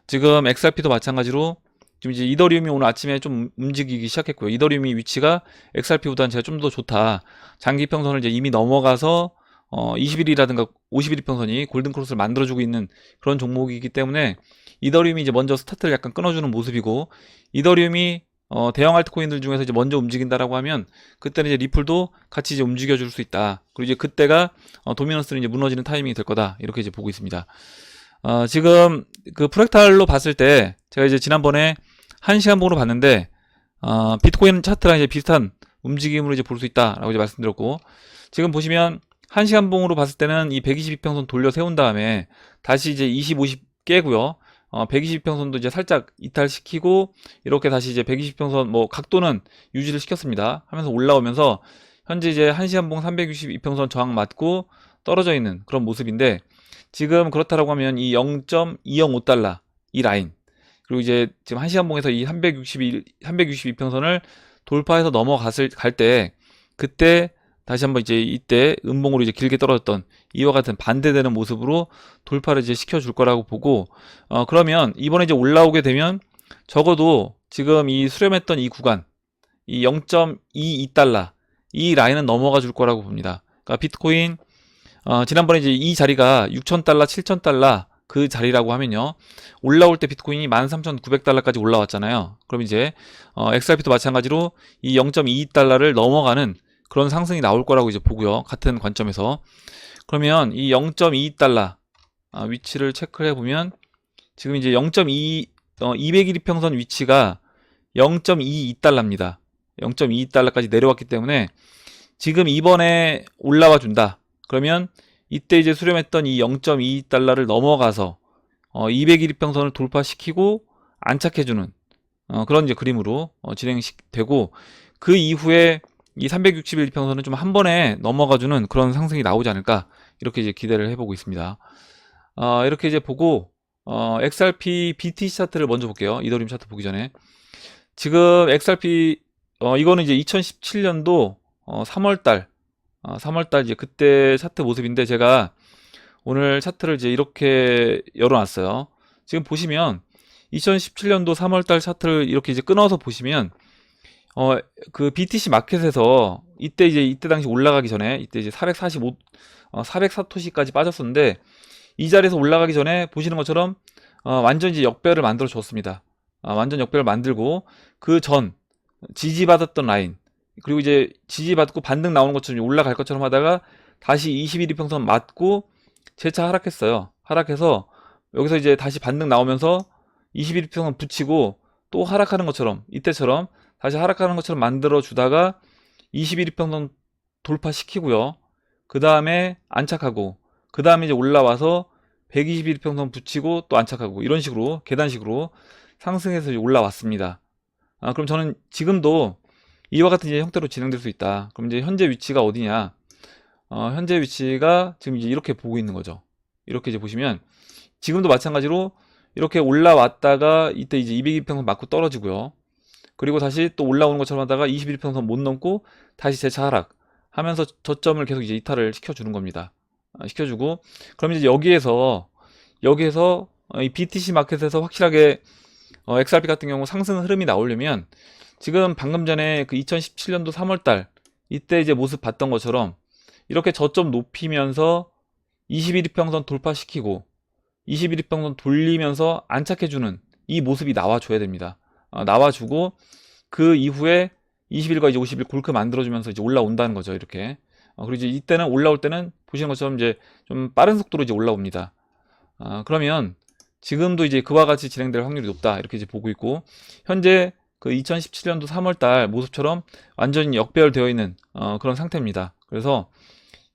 지금 XRP도 마찬가지로 지금 이제 이더리움이 오늘 아침에 좀 움직이기 시작했고요. 이더리움이 위치가 XRP보다는 제가 좀 더 좋다. 장기 평선을 이제 이미 넘어가서 20일이라든가 50일 평선이 골든 크로스를 만들어주고 있는 그런 종목이기 때문에 이더리움이 이제 먼저 스타트를 약간 끊어주는 모습이고, 이더리움이 대형 알트코인들 중에서 이제 먼저 움직인다라고 하면 그때는 이제 리플도 같이 이제 움직여줄 수 있다. 그리고 이제 그때가 도미넌스는 이제 무너지는 타이밍이 될 거다. 이렇게 이제 보고 있습니다. 지금 그 프랙탈로 봤을 때 제가 이제 지난번에 1시간봉으로 봤는데 비트코인 차트랑 이제 비슷한 움직임으로 이제 볼 수 있다라고 이제 말씀드렸고, 지금 보시면 1시간봉으로 봤을 때는 이 120이평선 돌려 세운 다음에 다시 이제 20, 50 깨고요. 120평선도 이제 살짝 이탈시키고 이렇게 다시 이제 120평선 뭐 각도는 유지를 시켰습니다. 하면서 올라오면서 현재 이제 1시간봉 362평선 저항 맞고 떨어져 있는 그런 모습인데, 지금 그렇다라고 하면 이 0.205달러 이 라인, 그리고 이제 지금 1시간봉에서 이 362평선을 돌파해서 갈 때, 그때 다시 한번 이제 이때 음봉으로 이제 길게 떨어졌던 이와 같은 반대되는 모습으로 돌파를 이제 시켜줄 거라고 보고, 그러면 이번에 이제 올라오게 되면 적어도 지금 이 수렴했던 이 구간, 이 0.22달러 이 라인은 넘어가 줄 거라고 봅니다. 그러니까 비트코인 지난번에 이제 이 자리가 6,000달러, 7,000달러 그 자리라고 하면요, 올라올 때 비트코인이 13,900달러까지 올라왔잖아요. 그럼 이제 XRP도 마찬가지로 이 0.22달러를 넘어가는 그런 상승이 나올 거라고 이제 보고요. 같은 관점에서. 그러면 이 0.22달러 위치를 체크해 보면 지금 이제 200일 평선 위치가 0.22달러입니다. 0.22달러까지 내려왔기 때문에 지금 이번에 올라와 준다. 그러면 이때 이제 수렴했던 이 0.22달러를 넘어가서 200일 평선을 돌파시키고 안착해주는 그런 이제 그림으로 진행되고, 그 이후에 이 361 평선은 좀 한 번에 넘어가주는 그런 상승이 나오지 않을까, 이렇게 이제 기대를 해보고 있습니다. 이렇게 이제 보고 XRP BTC 차트를 먼저 볼게요. 이더리움 차트 보기 전에 지금 XRP 이거는 이제 2017년도 3월달 이제 그때 차트 모습인데, 제가 오늘 차트를 이제 이렇게 열어놨어요. 지금 보시면 2017년도 3월달 차트를 이렇게 이제 끊어서 보시면 그 BTC 마켓에서 이때 당시 올라가기 전에 이때 이제 404토시까지 빠졌었는데, 이 자리에서 올라가기 전에 보시는 것처럼 완전 이제 역배를 만들어 줬습니다. 완전 역배를 만들고 그 전 지지받았던 라인, 그리고 이제 지지받고 반등 나오는 것처럼 올라갈 것처럼 하다가 다시 21이평선 맞고 재차 하락했어요. 하락해서 여기서 이제 다시 반등 나오면서 21이평선 붙이고 또 하락하는 것처럼, 이때처럼 다시 하락하는 것처럼 만들어 주다가 21이평선 돌파시키고요. 그 다음에 안착하고, 그 다음에 이제 올라와서 121평선 붙이고 또 안착하고, 이런 식으로 계단식으로 상승해서 올라왔습니다. 그럼 저는 지금도 이와 같은 이제 형태로 진행될 수 있다. 그럼 이제 현재 위치가 어디냐? 현재 위치가 지금 이제 이렇게 보고 있는 거죠. 이렇게 이제 보시면 지금도 마찬가지로 이렇게 올라왔다가 이때 이제 202평선 맞고 떨어지고요. 그리고 다시 또 올라오는 것처럼 하다가 21평선 못 넘고 다시 재차 하락 하면서 저점을 계속 이제 이탈을 시켜주는 겁니다. 시켜주고, 그럼 이제 여기에서 이 BTC 마켓에서 확실하게 XRP 같은 경우 상승 흐름이 나오려면 지금 방금 전에 그 2017년도 3월달 이때 이제 모습 봤던 것처럼 이렇게 저점 높이면서 21이평선 돌파시키고 21이평선 돌리면서 안착해주는 이 모습이 나와줘야 됩니다. 나와주고 그 이후에 20일과 이제 50일 골크 만들어주면서 이제 올라온다는 거죠. 이렇게. 그리고 이제 이때는 올라올 때는 보시는 것처럼 이제 좀 빠른 속도로 이제 올라옵니다. 그러면 지금도 이제 그와 같이 진행될 확률이 높다. 이렇게 이제 보고 있고, 현재 그 2017년도 3월달 모습처럼 완전히 역배열되어 있는 그런 상태입니다. 그래서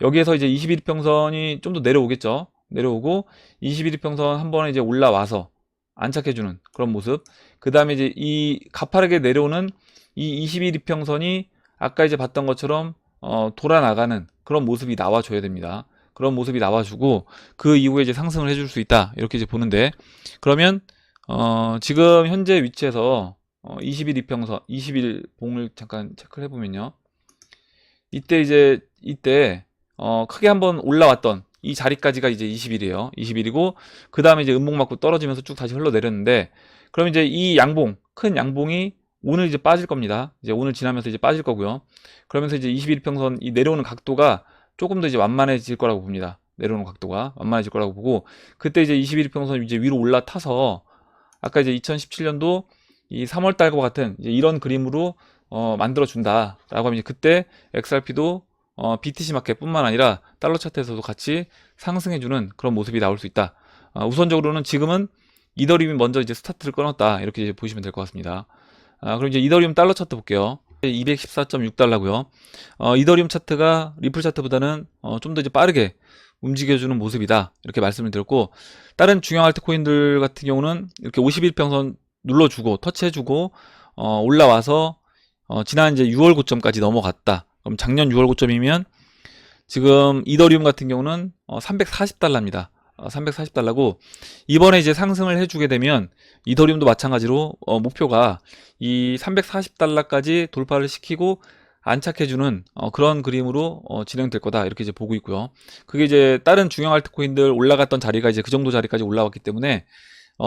여기에서 이제 21평선이 좀 더 내려오겠죠. 내려오고 21평선 한 번에 이제 올라와서 안착해주는 그런 모습. 그 다음에 이제 이 가파르게 내려오는 이 21이평선이 아까 이제 봤던 것처럼 돌아 나가는 그런 모습이 나와줘야 됩니다. 그런 모습이 나와주고 그 이후에 이제 상승을 해줄 수 있다. 이렇게 이제 보는데, 그러면 지금 현재 위치에서 21이평선, 21봉을 잠깐 체크를 해보면요. 이때 크게 한번 올라왔던 이 자리까지가 이제 20일이에요. 20일이고 그 다음에 이제 음봉 맞고 떨어지면서 쭉 다시 흘러내렸는데, 그럼 이제 이 양봉, 큰 양봉이 오늘 이제 빠질 겁니다. 이제 오늘 지나면서 이제 빠질 거고요. 그러면서 이제 21평선 이 내려오는 각도가 조금 더 이제 완만해질 거라고 봅니다. 내려오는 각도가 완만해질 거라고 보고, 그때 이제 21평선 이제 위로 올라타서 아까 이제 2017년도 이 3월 달과 같은 이제 이런 그림으로 만들어 준다라고 하면 이제 그때 XRP도 BTC 마켓뿐만 아니라 달러 차트에서도 같이 상승해주는 그런 모습이 나올 수 있다. 우선적으로는 지금은 이더리움이 먼저 이제 스타트를 끊었다, 이렇게 이제 보시면 될 것 같습니다. 그럼 이제 이더리움 달러 차트 볼게요. 214.6달러고요. 이더리움 차트가 리플 차트보다는 좀 더 이제 빠르게 움직여주는 모습이다, 이렇게 말씀을 드렸고, 다른 중요한 알트코인들 같은 경우는 이렇게 51평선 눌러주고 터치해주고 올라와서 지난 이제 6월 고점까지 넘어갔다. 그럼 작년 6월 고점이면 지금 이더리움 같은 경우는 340달러입니다. 340달러고, 이번에 이제 상승을 해주게 되면 이더리움도 마찬가지로 목표가 이 340달러까지 돌파를 시키고 안착해주는 그런 그림으로 진행될 거다, 이렇게 이제 보고 있고요. 그게 이제 다른 중요한 알트코인들 올라갔던 자리가 이제 그 정도 자리까지 올라왔기 때문에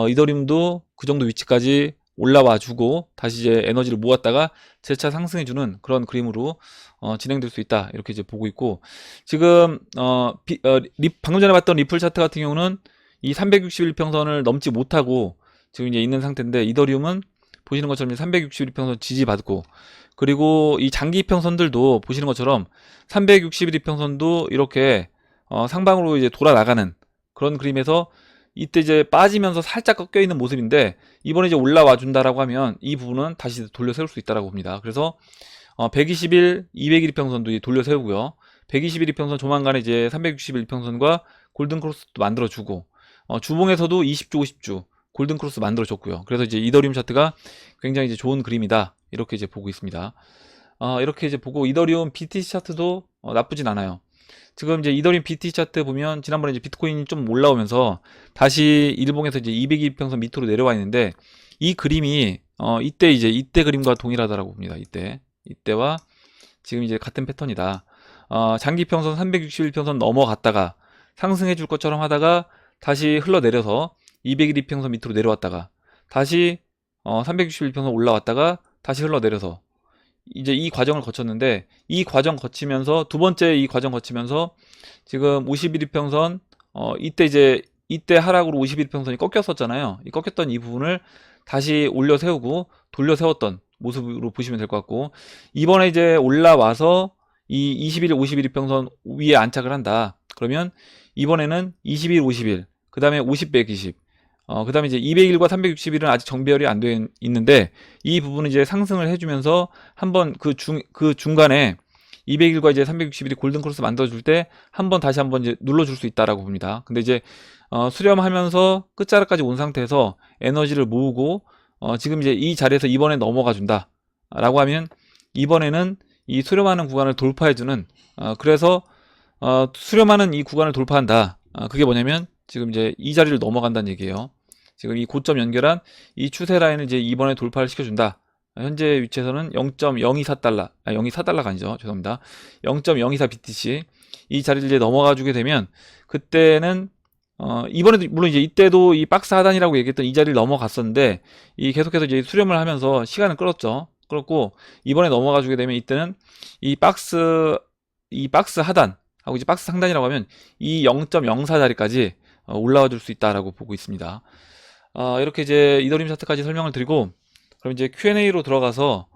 이더리움도 그 정도 위치까지 올라와주고 다시 이제 에너지를 모았다가 재차 상승해주는 그런 그림으로 진행될 수 있다, 이렇게 이제 보고 있고, 지금 방금 전에 봤던 리플 차트 같은 경우는 이 361평선을 넘지 못하고 지금 이제 있는 상태인데, 이더리움은 보시는 것처럼 361평선 지지받고, 그리고 이 장기 평선들도 보시는 것처럼 361평선도 이렇게 상방으로 이제 돌아 나가는 그런 그림에서 이때 이제 빠지면서 살짝 꺾여 있는 모습인데, 이번에 이제 올라와 준다라고 하면 이 부분은 다시 돌려 세울 수 있다라고 봅니다. 그래서 121, 201평선도 돌려 세우고요. 121평선 조만간에 이제 361평선과 골든 크로스도 만들어 주고, 주봉에서도 20주, 50주 골든 크로스 만들어 줬고요. 그래서 이제 이더리움 차트가 굉장히 이제 좋은 그림이다, 이렇게 이제 보고 있습니다. 이렇게 이제 보고, 이더리움 BTC 차트도 나쁘진 않아요. 지금 이제 이더리움 BTC 차트 보면 지난번에 이제 비트코인이 좀 올라오면서 다시 일봉에서 이제 202평선 밑으로 내려와 있는데, 이 그림이 이때 그림과 동일하다라고 봅니다. 이때와 지금 이제 같은 패턴이다. 장기 평선 361평선 넘어갔다가 상승해 줄 것처럼 하다가 다시 흘러내려서 201평선 밑으로 내려왔다가 다시 361평선 올라왔다가 다시 흘러내려서 이제 이 과정을 거쳤는데, 이 과정 거치면서 두 번째 이 과정 거치면서 지금 51평선 이때 하락으로 51평선이 꺾였었잖아요. 이 꺾였던 이 부분을 다시 올려 세우고 돌려 세웠던 모습으로 보시면 될 것 같고, 이번에 이제 올라와서 이 21, 51평선 위에 안착을 한다. 그러면 이번에는 21, 51, 그 다음에 50, 120, 그 다음에 이제 201과 361은 아직 정배열이 안 돼 있는데, 이 부분은 이제 상승을 해주면서 한번 그 중간에 201과 이제 361이 골든 크로스 만들어줄 때 다시 한번 이제 눌러줄 수 있다라고 봅니다. 근데 이제 수렴하면서 끝자락까지 온 상태에서 에너지를 모으고 지금 이제 이 자리에서 이번에 넘어가 준다 라고 하면, 이번에는 이 수렴하는 구간을 돌파해주는 그래서 수렴하는 이 구간을 돌파한다. 그게 뭐냐면 지금 이제 이 자리를 넘어간다는 얘기예요. 지금 이 고점 연결한 이 추세 라인을 이제 이번에 돌파를 시켜준다. 현재 위치에서는 0.024달러, 024달러가 아니죠. 죄송합니다. 0.024 BTC 이 자리를 이제 넘어가 주게 되면, 그때는 이번에도 물론 이제 이때도 이 박스 하단이라고 얘기했던 이 자리를 넘어갔었는데, 이 계속해서 이제 수렴을 하면서 시간을 끌었고, 이번에 넘어가 주게 되면 이때는 이 박스 하단하고 이제 박스 상단이라고 하면 이 0.04 자리까지 올라와 줄 수 있다라고 보고 있습니다. 이렇게 이제 이더리움 차트까지 설명을 드리고, 그럼 이제 Q&A로 들어가서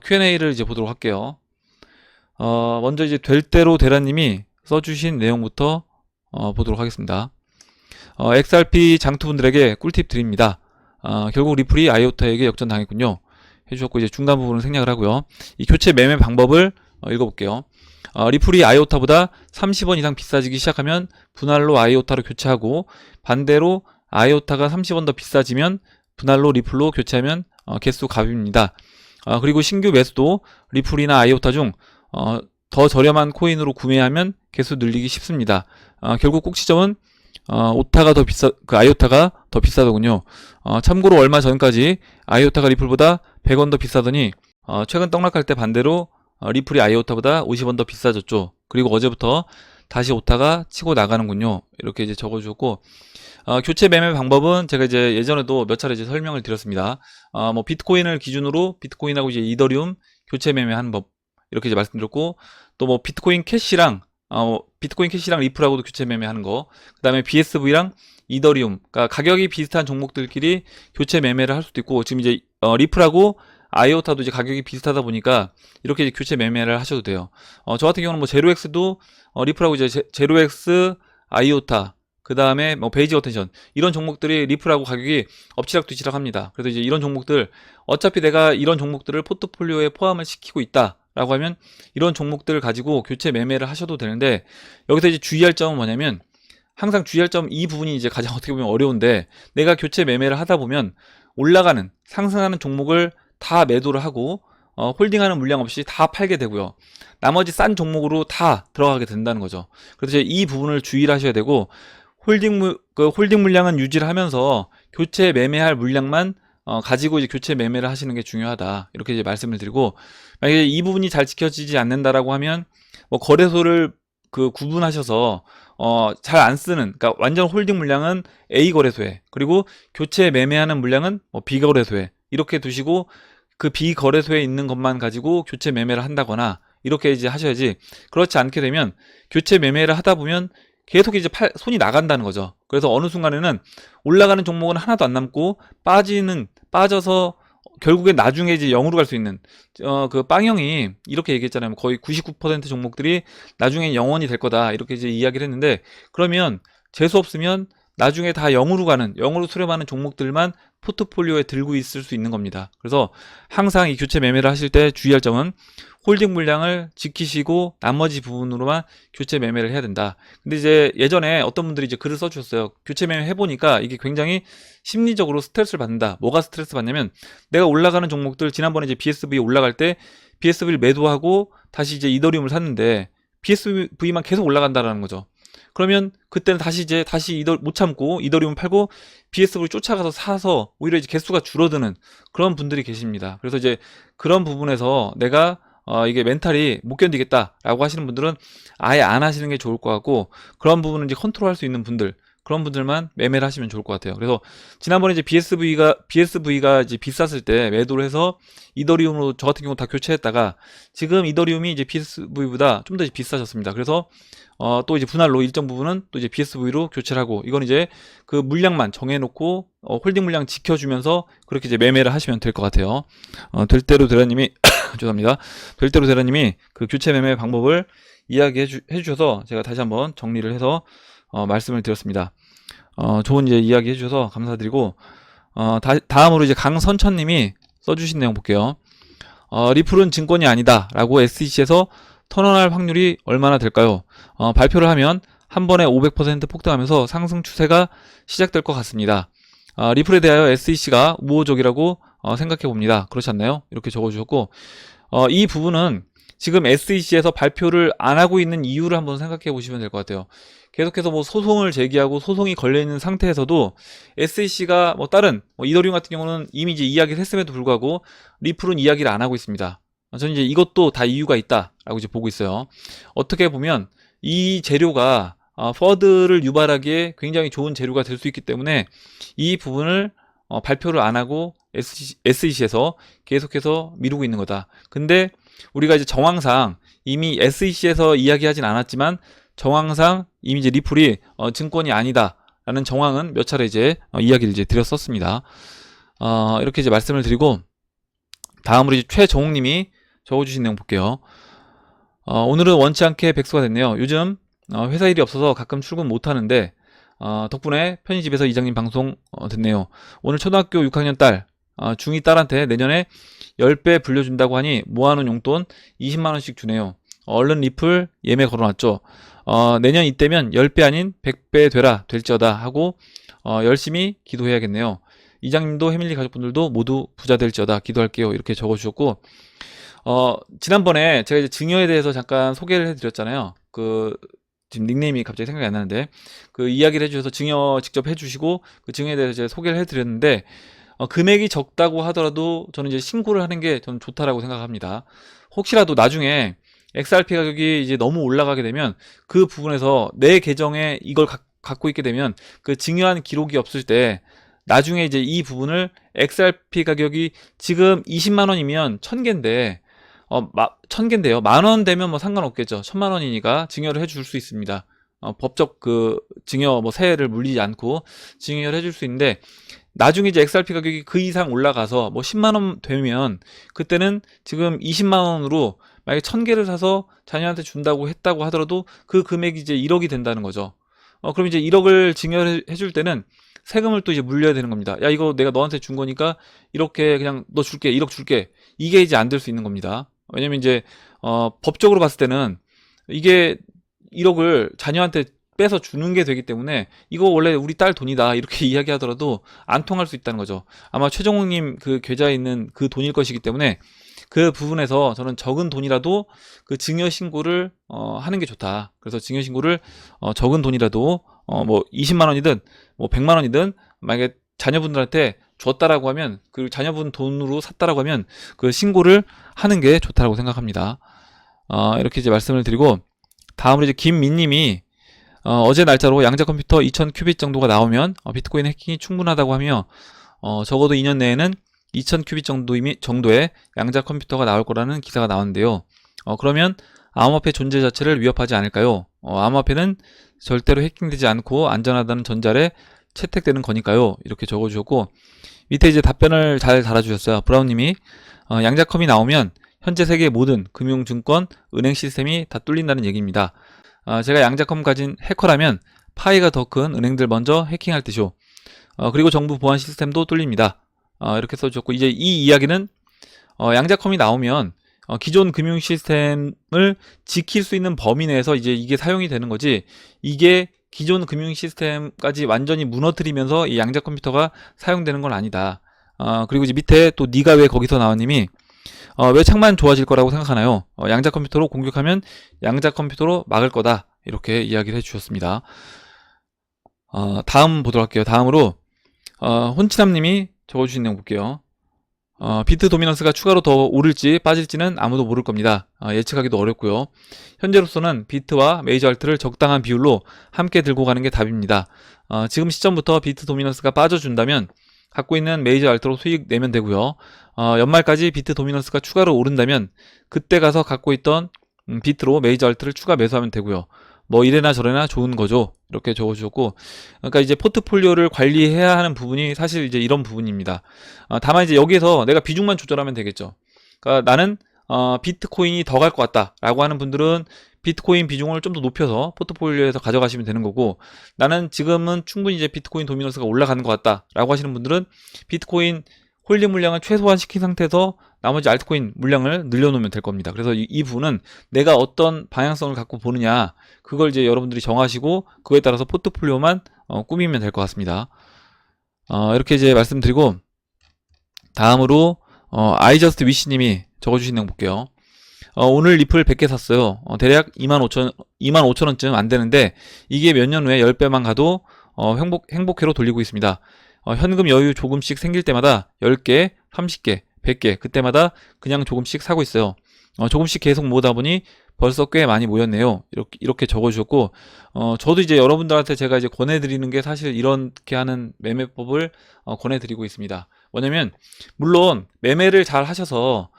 Q&A를 이제 보도록 할게요. 먼저 이제 될 대로 대라님이 써주신 내용부터 보도록 하겠습니다. XRP 장투분들에게 꿀팁 드립니다. 결국 리플이 아이오타에게 역전당했군요. 해주셨고, 이제 중간 부분을 생략을 하고요. 이 교체 매매 방법을 읽어볼게요. 리플이 아이오타보다 30원 이상 비싸지기 시작하면 분할로 아이오타로 교체하고, 반대로 아이오타가 30원 더 비싸지면 분할로 리플로 교체하면 개수 갑입니다. 그리고 신규 매수도 리플이나 아이오타 중 더 저렴한 코인으로 구매하면 개수 늘리기 쉽습니다. 결국 꼭지점은 아이오타가 더 비싸더군요. 참고로 얼마 전까지 아이오타가 리플보다 100원 더 비싸더니 최근 떡락할 때 반대로 리플이 아이오타보다 50원 더 비싸졌죠. 그리고 어제부터 다시 오타가 치고 나가는군요. 이렇게 이제 적어주셨고, 교체 매매 방법은 제가 이제 예전에도 몇 차례 이제 설명을 드렸습니다. 뭐 비트코인을 기준으로 비트코인하고 이제 이더리움 교체 매매하는 법 이렇게 이제 말씀드렸고, 또 뭐 비트코인 캐시랑 리플하고도 교체 매매하는 거, 그 다음에 BSV랑 이더리움, 그러니까 가격이 비슷한 종목들끼리 교체 매매를 할 수도 있고, 지금 이제 리플하고 아이오타도 이제 가격이 비슷하다 보니까 이렇게 이제 교체 매매를 하셔도 돼요. 저 같은 경우는 뭐 제로엑스도 리플하고 이제 제로엑스, 아이오타, 그 다음에 뭐 베이지 어텐션 이런 종목들이 리플하고 가격이 엎치락뒤치락 합니다. 그래서 이제 이런 종목들 어차피 내가 이런 종목들을 포트폴리오에 포함을 시키고 있다라고 하면 이런 종목들을 가지고 교체 매매를 하셔도 되는데, 여기서 이제 주의할 점은 뭐냐면, 항상 주의할 점 이 부분이 이제 가장 어떻게 보면 어려운데, 내가 교체 매매를 하다 보면 올라가는 상승하는 종목을 다 매도를 하고 홀딩하는 물량 없이 다 팔게 되고요. 나머지 싼 종목으로 다 들어가게 된다는 거죠. 그래서 이 부분을 주의를 하셔야 되고, 홀딩 물량은 유지를 하면서 교체 매매할 물량만 가지고 이제 교체 매매를 하시는 게 중요하다. 이렇게 이제 말씀을 드리고, 만약에 이 부분이 잘 지켜지지 않는다라고 하면 뭐 거래소를 구분하셔서 잘 안 쓰는, 그러니까 완전 홀딩 물량은 A 거래소에, 그리고 교체 매매하는 물량은 뭐 B 거래소에 이렇게 두시고, 그 B 거래소에 있는 것만 가지고 교체 매매를 한다거나 이렇게 이제 하셔야지, 그렇지 않게 되면 교체 매매를 하다 보면 계속 이제 손이 나간다는 거죠. 그래서 어느 순간에는 올라가는 종목은 하나도 안 남고 빠져서 결국에 나중에 이제 0으로 갈 수 있는, 그 빵형이 이렇게 얘기했잖아요. 거의 99% 종목들이 나중에 0원이 될 거다. 이렇게 이제 이야기를 했는데, 그러면 재수 없으면 나중에 다 0으로 수렴하는 종목들만 포트폴리오에 들고 있을 수 있는 겁니다. 그래서 항상 이 교체 매매를 하실 때 주의할 점은 홀딩 물량을 지키시고 나머지 부분으로만 교체 매매를 해야 된다. 근데 이제 예전에 어떤 분들이 이제 글을 써주셨어요. 교체 매매 해보니까 이게 굉장히 심리적으로 스트레스를 받는다. 뭐가 스트레스 받냐면, 내가 올라가는 종목들, 지난번에 이제 BSV 올라갈 때 BSV를 매도하고 다시 이제 이더리움을 샀는데 BSV만 계속 올라간다라는 거죠. 그러면 그때는 다시 못 참고 이더리움 팔고 BSV를 쫓아가서 사서 오히려 이제 개수가 줄어드는 그런 분들이 계십니다. 그래서 이제 그런 부분에서 내가 이게 멘탈이 못 견디겠다라고 하시는 분들은 아예 안 하시는 게 좋을 것 같고, 그런 부분은 이제 컨트롤할 수 있는 분들, 그런 분들만 매매를 하시면 좋을 것 같아요. 그래서 지난번에 이제 BSV가 이제 비쌌을 때 매도를 해서 이더리움으로 저 같은 경우 다 교체했다가, 지금 이더리움이 이제 BSV보다 좀 더 비싸졌습니다. 그래서 또 이제 분할로 일정 부분은 또 이제 BSV로 교체를 하고, 이건 이제 그 물량만 정해놓고 홀딩 물량 지켜주면서 그렇게 이제 매매를 하시면 될 것 같아요. 될대로 대라님이 죄송합니다. 될대로 대라님이 그 교체 매매 방법을 이야기해 주셔서 제가 다시 한번 정리를 해서 말씀을 드렸습니다. 좋은 이제 이야기 해주셔서 감사드리고, 다음으로 이제 강선천님이 써주신 내용 볼게요. 리플은 증권이 아니다 라고 SEC에서 선언할 확률이 얼마나 될까요? 발표를 하면 한 번에 500% 폭등하면서 상승 추세가 시작될 것 같습니다. 리플에 대하여 SEC가 우호적이라고 생각해 봅니다. 그렇지 않나요? 이렇게 적어주셨고, 이 부분은 지금 SEC에서 발표를 안 하고 있는 이유를 한번 생각해 보시면 될 것 같아요. 계속해서 뭐 소송을 제기하고 소송이 걸려있는 상태에서도 SEC가 뭐 다른 이더리움 같은 경우는 이미 이제 이야기를 했음에도 불구하고 리플은 이야기를 안 하고 있습니다. 저는 이제 이것도 다 이유가 있다라고 이제 보고 있어요. 어떻게 보면 이 재료가 퍼드를 유발하기에 굉장히 좋은 재료가 될 수 있기 때문에 이 부분을 발표를 안 하고 SEC에서 계속해서 미루고 있는 거다. 근데 우리가 이제 정황상 이미 SEC에서 이야기하진 않았지만 정황상 이미 이제 리플이 증권이 아니다라는 정황은 몇 차례 이제 이야기를 이제 드렸었습니다. 이렇게 이제 말씀을 드리고, 다음으로 이제 최정욱님이 적어주신 내용 볼게요. 오늘은 원치 않게 백수가 됐네요. 요즘 회사 일이 없어서 가끔 출근 못 하는데 덕분에 편의집에서 이장님 방송 듣네요. 오늘 초등학교 6학년 딸, 중2 딸한테 내년에 10배 불려준다고 하니 모아놓은 용돈 20만원씩 주네요. 얼른 리플 예매 걸어놨죠. 내년 이때면 10배 아닌 100배 되라 될지어다 하고 열심히 기도해야겠네요. 이장님도 해밀리 가족분들도 모두 부자 될지어다 기도할게요. 이렇게 적어주셨고, 지난번에 제가 이제 증여에 대해서 잠깐 소개를 해드렸잖아요. 지금 닉네임이 갑자기 생각이 안 나는데, 그 이야기를 해주셔서 증여 직접 해주시고 그 증여에 대해서 제가 소개를 해드렸는데, 금액이 적다고 하더라도 저는 이제 신고를 하는 게 저는 좋다라고 생각합니다. 혹시라도 나중에 XRP 가격이 이제 너무 올라가게 되면 그 부분에서 내 계정에 이걸 갖고 있게 되면 그 증여한 기록이 없을 때 나중에 이제 이 부분을 XRP 가격이 지금 20만 원이면 1000개인데 1000개인데요. 만 원 되면 뭐 상관없겠죠. 1000만 원이니까 증여를 해줄 수 있습니다. 법적 그 증여 뭐 세액을 물리지 않고 증여를 해줄 수 있는데 나중에 이제 XRP 가격이 그 이상 올라가서 뭐 10만 원 되면 그때는 지금 20만 원으로 만약에 1000개를 사서 자녀한테 준다고 했다고 하더라도 그 금액이 이제 1억이 된다는 거죠. 그럼 이제 1억을 증여를 해줄 때는 세금을 또 이제 물려야 되는 겁니다. 야, 이거 내가 너한테 준 거니까 이렇게 그냥 너 줄게, 1억 줄게. 이게 이제 안 될 수 있는 겁니다. 왜냐면 이제 법적으로 봤을 때는 이게 1억을 자녀한테 빼서 주는 게 되기 때문에 이거 원래 우리 딸 돈이다 이렇게 이야기하더라도 안 통할 수 있다는 거죠. 아마 최정욱님 그 계좌에 있는 그 돈일 것이기 때문에 그 부분에서 저는 적은 돈이라도 그 증여 신고를 하는 게 좋다. 그래서 증여 신고를 적은 돈이라도 뭐 20만 원이든 뭐 100만 원이든 만약에 자녀분들한테 줬다라고 하면 그 자녀분 돈으로 샀다라고 하면 그 신고를 하는 게 좋다라고 생각합니다. 이렇게 이제 말씀을 드리고 다음으로 이제 김민님이 어제 날짜로 양자 컴퓨터 2000 큐빗 정도가 나오면 비트코인 해킹이 충분하다고 하며 적어도 2년 내에는 2000 큐빗 정도의 양자 컴퓨터가 나올 거라는 기사가 나왔는데요. 그러면 암호화폐 존재 자체를 위협하지 않을까요? 암호화폐는 절대로 해킹되지 않고 안전하다는 전자에 채택되는 거니까요. 이렇게 적어주셨고 밑에 이제 답변을 잘 달아주셨어요. 브라운님이 양자컴이 나오면 현재 세계 모든 금융, 증권, 은행 시스템이 다 뚫린다는 얘기입니다. 제가 양자컴 가진 해커라면 파이가 더 큰 은행들 먼저 해킹할 듯이요. 그리고 정부 보안 시스템도 뚫립니다. 이렇게 써주셨고 이제 이 이야기는 양자컴이 나오면 기존 금융 시스템을 지킬 수 있는 범위 내에서 이제 이게 사용이 되는 거지 이게 기존 금융 시스템까지 완전히 무너뜨리면서 이 양자 컴퓨터가 사용되는 건 아니다. 그리고 이제 밑에 또 니가 왜 거기서 나왔님이 왜 창만 좋아질 거라고 생각하나요? 양자 컴퓨터로 공격하면 양자 컴퓨터로 막을 거다. 이렇게 이야기를 해주셨습니다. 다음 보도록 할게요. 다음으로 혼치남님이 적어주신 내용 볼게요. 비트 도미넌스가 추가로 더 오를지 빠질지는 아무도 모를 겁니다. 예측하기도 어렵고요. 현재로서는 비트와 메이저 알트를 적당한 비율로 함께 들고 가는 게 답입니다. 지금 시점부터 비트 도미넌스가 빠져준다면 갖고 있는 메이저 알트로 수익 내면 되고요. 연말까지 비트 도미넌스가 추가로 오른다면 그때 가서 갖고 있던 비트로 메이저 알트를 추가 매수하면 되고요. 뭐 이래나 저래나 좋은 거죠. 이렇게 적어주셨고, 그러니까 이제 포트폴리오를 관리해야 하는 부분이 사실 이제 이런 부분입니다. 다만 이제 여기에서 내가 비중만 조절하면 되겠죠. 그러니까 나는 비트코인이 더 갈 것 같다라고 하는 분들은 비트코인 비중을 좀 더 높여서 포트폴리오에서 가져가시면 되는 거고, 나는 지금은 충분히 이제 비트코인 도미넌스가 올라가는 것 같다라고 하시는 분들은 비트코인 홀딩 물량을 최소화시킨 상태에서 나머지 알트코인 물량을 늘려놓으면 될 겁니다. 그래서 이 부분은 내가 어떤 방향성을 갖고 보느냐 그걸 이제 여러분들이 정하시고 그거에 따라서 포트폴리오만 꾸미면 될 것 같습니다. 이렇게 이제 말씀드리고 다음으로 아이저스트 위시님이 적어주신 내용 볼게요. 오늘 리플 100개 샀어요. 대략 25,000원쯤 안 되는데 이게 몇 년 후에 10배만 가도 행복회로 돌리고 있습니다. 현금 여유 조금씩 생길 때마다 10개, 30개, 100개 그때마다 그냥 조금씩 사고 있어요. 조금씩 계속 모으다 보니 벌써 꽤 많이 모였네요. 이렇게 적어주셨고 저도 이제 여러분들한테 제가 이제 권해드리는 게 사실 이렇게 하는 매매법을 권해드리고 있습니다. 뭐냐면 물론 매매를 잘 하셔서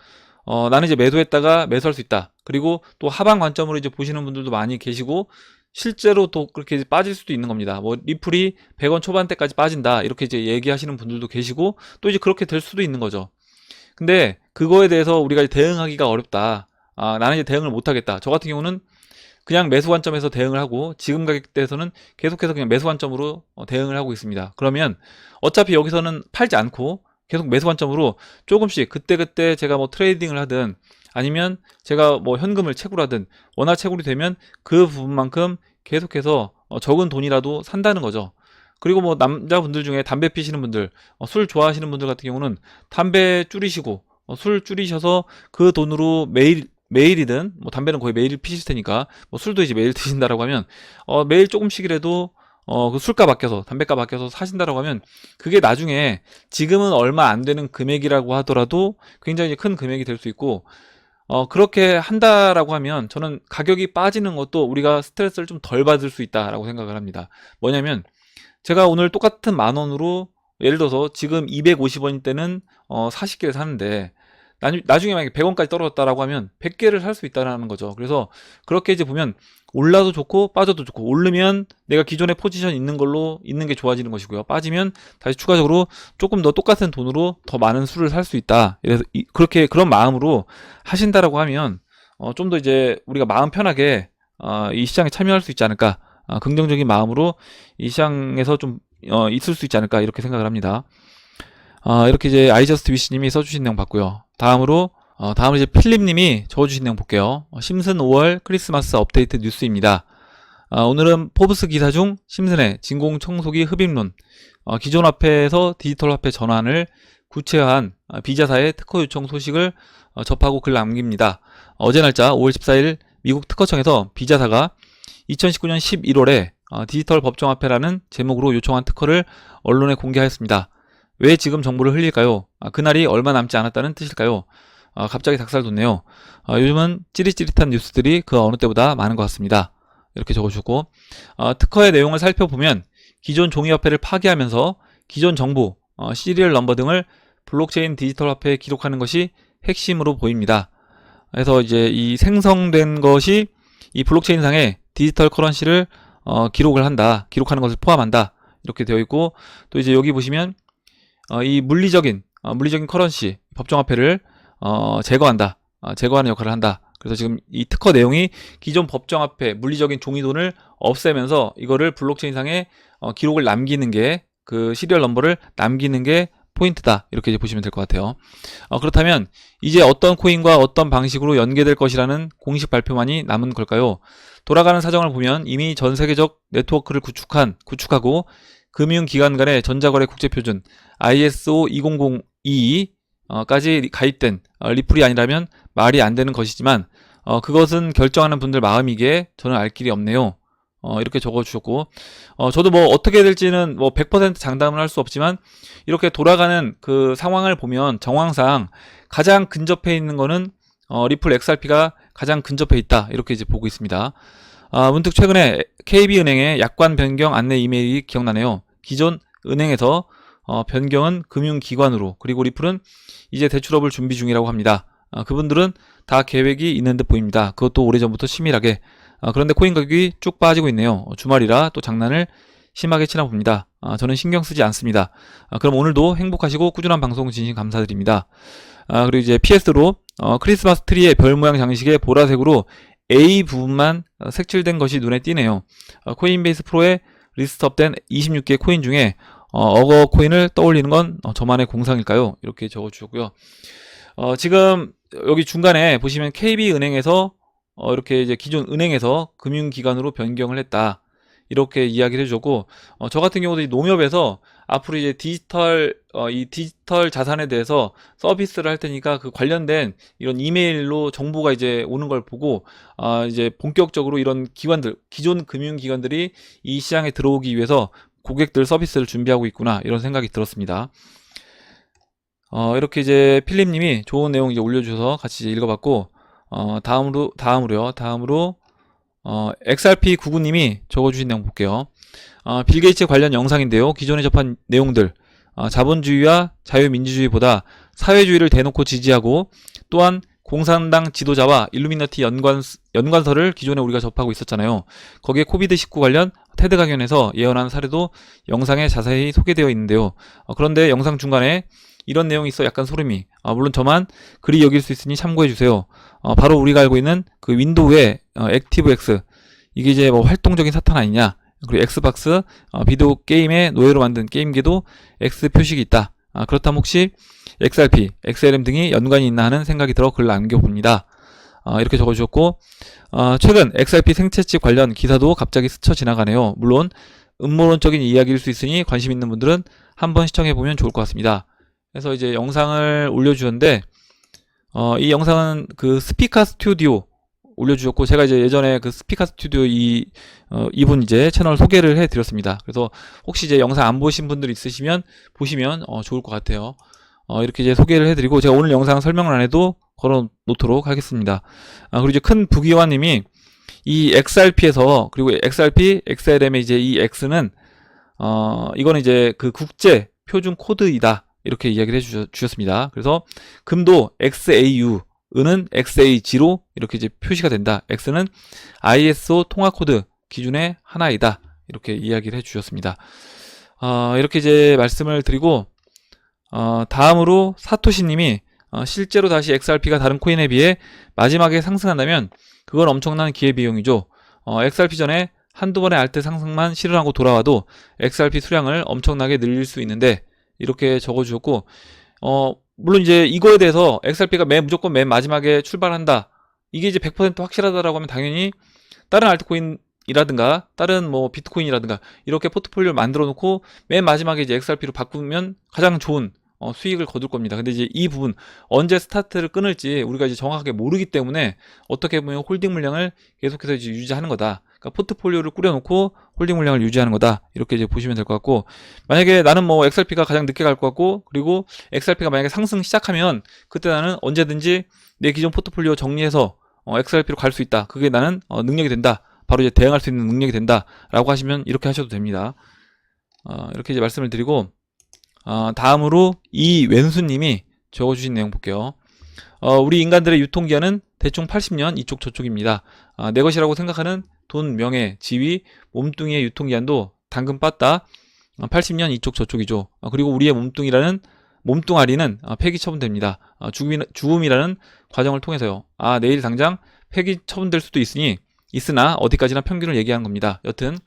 나는 이제 매도했다가 매수할 수 있다. 그리고 또 하방 관점으로 이제 보시는 분들도 많이 계시고 실제로 또 그렇게 빠질 수도 있는 겁니다. 뭐 리플이 100원 초반대까지 빠진다 이렇게 이제 얘기하시는 분들도 계시고 또 이제 그렇게 될 수도 있는 거죠. 근데 그거에 대해서 우리가 대응하기가 어렵다. 나는 이제 대응을 못 하겠다. 저 같은 경우는 그냥 매수 관점에서 대응을 하고 지금 가격대에서는 계속해서 그냥 매수 관점으로 대응을 하고 있습니다. 그러면 어차피 여기서는 팔지 않고 계속 매수 관점으로 조금씩 그때그때 제가 뭐 트레이딩을 하든 아니면 제가 뭐 현금을 채굴 하든 원화 채굴이 되면 그 부분만큼 계속해서 적은 돈이라도 산다는 거죠. 그리고 뭐 남자분들 중에 담배 피시는 분들, 술 좋아하시는 분들 같은 경우는 담배 줄이시고 술 줄이셔서 그 돈으로 매일이든 뭐 담배는 거의 매일 피실 테니까 뭐 술도 이제 매일 드신다라고 하면 매일 조금씩이라도 그 술값 아껴서 담배값 아껴서 사신다라고 하면 그게 나중에 지금은 얼마 안 되는 금액이라고 하더라도 굉장히 큰 금액이 될 수 있고 그렇게 한다라고 하면 저는 가격이 빠지는 것도 우리가 스트레스를 좀 덜 받을 수 있다라고 생각을 합니다. 뭐냐면 제가 오늘 똑같은 10,000원으로 예를 들어서 지금 250원일 때는 40개를 사는데 나중에 만약에 100원까지 떨어졌다라고 하면 100개를 살 수 있다는 거죠. 그래서 그렇게 이제 보면 올라도 좋고 빠져도 좋고, 오르면 내가 기존에 포지션 있는 걸로 있는 게 좋아지는 것이고요. 빠지면 다시 추가적으로 조금 더 똑같은 돈으로 더 많은 수를 살 수 있다. 그래서 그렇게 그런 마음으로 하신다라고 하면 좀 더 이제 우리가 마음 편하게 이 시장에 참여할 수 있지 않을까, 긍정적인 마음으로 이 시장에서 좀 있을 수 있지 않을까, 이렇게 생각을 합니다. 이렇게 이제 아이저스트 위시님이 써주신 내용 봤고요. 다음으로 이제 필립님이 적어주신 내용 볼게요. 심슨 5월 크리스마스 업데이트 뉴스입니다. 오늘은 포브스 기사 중 심슨의 진공청소기 흡입론, 기존 화폐에서 디지털 화폐 전환을 구체화한 비자사의 특허 요청 소식을 접하고 글 남깁니다. 어제 날짜 5월 14일 미국 특허청에서 비자사가 2019년 11월에 디지털 법정화폐라는 제목으로 요청한 특허를 언론에 공개하였습니다. 왜 지금 정보를 흘릴까요? 그날이 얼마 남지 않았다는 뜻일까요? 갑자기 닭살 돋네요. 요즘은 찌릿찌릿한 뉴스들이 그 어느 때보다 많은 것 같습니다. 이렇게 적어주고, 특허의 내용을 살펴보면 기존 종이화폐를 파기하면서 기존 정보, 시리얼 넘버 등을 블록체인 디지털 화폐에 기록하는 것이 핵심으로 보입니다. 그래서 이제 이 생성된 것이 이 블록체인상에 디지털 커런시를 기록하는 것을 포함한다. 이렇게 되어 있고, 또 이제 여기 보시면 이 물리적인 커런시, 법정화폐를 제거한다. 제거하는 역할을 한다. 그래서 지금 이 특허 내용이 기존 법정화폐, 물리적인 종이돈을 없애면서 이거를 블록체인상에 기록을 남기는 게, 그 시리얼 넘버를 남기는 게 포인트다. 이렇게 이제 보시면 될 것 같아요. 그렇다면 이제 어떤 코인과 어떤 방식으로 연계될 것이라는 공식 발표만이 남은 걸까요? 돌아가는 사정을 보면 이미 전 세계적 네트워크를 구축하고 금융기관 간의 전자거래 국제표준 ISO 20022까지 가입된 리플이 아니라면 말이 안 되는 것이지만, 그것은 결정하는 분들 마음이기에 저는 알 길이 없네요. 이렇게 적어주셨고, 저도 뭐 어떻게 될지는 뭐 100% 장담을 할 수 없지만, 이렇게 돌아가는 그 상황을 보면 정황상 가장 근접해 있는 거는 리플 XRP가 가장 근접해 있다. 이렇게 이제 보고 있습니다. 문득 최근에 KB은행의 약관 변경 안내 이메일이 기억나네요. 기존 은행에서 변경은 금융기관으로, 그리고 리플은 이제 대출업을 준비 중이라고 합니다. 그분들은 다 계획이 있는 듯 보입니다. 그것도 오래전부터 치밀하게. 그런데 코인 가격이 쭉 빠지고 있네요. 주말이라 또 장난을 심하게 치나 봅니다. 저는 신경 쓰지 않습니다. 그럼 오늘도 행복하시고 꾸준한 방송 진심 감사드립니다. 그리고 이제 PS로 크리스마스 트리의 별 모양 장식에 보라색으로 A 부분만 색칠된 것이 눈에 띄네요. 코인베이스 프로에 리스트업된 26개 코인 중에 어거 코인을 떠올리는 건 저만의 공상일까요? 이렇게 적어주셨고요. 지금 여기 중간에 보시면 KB은행에서 이렇게 이제 기존 은행에서 금융기관으로 변경을 했다. 이렇게 이야기를 해주셨고, 저 같은 경우도 이 농협에서 앞으로 이제 이 디지털 자산에 대해서 서비스를 할 테니까 그 관련된 이런 이메일로 정보가 이제 오는 걸 보고, 이제 본격적으로 이런 기관들, 기존 금융기관들이 이 시장에 들어오기 위해서 고객들 서비스를 준비하고 있구나, 이런 생각이 들었습니다. 이렇게 이제 필립님이 좋은 내용 이제 올려주셔서 같이 이제 읽어봤고, 다음으로 XRP99님이 적어주신 내용 볼게요. 빌 게이츠 관련 영상인데요. 기존에 접한 내용들, 자본주의와 자유민주주의보다 사회주의를 대놓고 지지하고, 또한 공산당 지도자와 일루미나티 연관설을 기존에 우리가 접하고 있었잖아요. 거기에 코비드19 관련 테드 강연에서 예언한 사례도 영상에 자세히 소개되어 있는데요. 그런데 영상 중간에 이런 내용이 있어 약간 소름이, 물론 저만 그리 여길 수 있으니 참고해주세요. 바로 우리가 알고 있는 그 윈도우의 액티브X, 이게 이제 뭐 활동적인 사탄 아니냐, 그리고 엑스박스 비디오 게임의 노예로 만든 게임기도 X 표식이 있다. 그렇다면 혹시 XRP, XLM 등이 연관이 있나 하는 생각이 들어 글 남겨봅니다. 이렇게 적어주셨고, 최근 XRP 생채집 관련 기사도 갑자기 스쳐 지나가네요. 물론 음모론적인 이야기일 수 있으니 관심 있는 분들은 한번 시청해보면 좋을 것 같습니다. 그래서 이제 영상을 올려주셨는데, 이 영상은 그 스피카 스튜디오 올려주셨고, 제가 이제 예전에 그 스피카 스튜디오 이분 이제 채널 소개를 해드렸습니다. 그래서 혹시 이제 영상 안 보신 분들 있으시면 보시면 좋을 것 같아요. 이렇게 이제 소개를 해드리고, 제가 오늘 영상 설명란에도 걸어 놓도록 하겠습니다. 그리고 이제 큰 부기화님이 이 XRP에서, 그리고 XRP, XLM의 이제 이 X는 이거는 이제 그 국제 표준 코드이다, 이렇게 이야기를 해주셨습니다. 그래서 금도 XAU, 은은 XAG로 이렇게 이제 표시가 된다. X는 ISO 통화 코드 기준의 하나이다, 이렇게 이야기를 해주셨습니다. 이렇게 이제 말씀을 드리고, 다음으로 사토시님이 실제로 다시 XRP가 다른 코인에 비해 마지막에 상승한다면 그건 엄청난 기회비용이죠. XRP 전에 한두 번의 알트 상승만 실현하고 돌아와도 XRP 수량을 엄청나게 늘릴 수 있는데, 이렇게 적어주셨고, 물론 이제 이거에 대해서 XRP가 무조건 맨 마지막에 출발한다, 이게 이제 100% 확실하다라고 하면 당연히 다른 알트코인이라든가 다른 뭐 비트코인이라든가 이렇게 포트폴리오를 만들어 놓고 맨 마지막에 이제 XRP로 바꾸면 가장 좋은 수익을 거둘 겁니다. 근데 이제 이 부분 언제 스타트를 끊을지 우리가 이제 정확하게 모르기 때문에 어떻게 보면 홀딩 물량을 계속해서 이제 유지하는 거다. 그러니까 포트폴리오를 꾸려놓고 홀딩 물량을 유지하는 거다, 이렇게 이제 보시면 될 것 같고, 만약에 나는 뭐 XRP가 가장 늦게 갈 것 같고, 그리고 XRP가 만약에 상승 시작하면 그때 나는 언제든지 내 기존 포트폴리오 정리해서 XRP로 갈 수 있다, 그게 나는 능력이 된다, 바로 이제 대응할 수 있는 능력이 된다 라고 하시면 이렇게 하셔도 됩니다. 이렇게 이제 말씀을 드리고, 다음으로 이 왼수님이 적어주신 내용 볼게요. 우리 인간들의 유통기한은 대충 80년 이쪽 저쪽입니다. 내 것이라고 생각하는 돈, 명예, 지위, 몸뚱이의 유통기한도 당근 빠따 80년 이쪽 저쪽이죠. 그리고 우리의 몸뚱아리는 폐기 처분됩니다. 죽음이라는 과정을 통해서요. 내일 당장 폐기 처분될 수도 있으나 어디까지나 평균을 얘기하는 겁니다. 여튼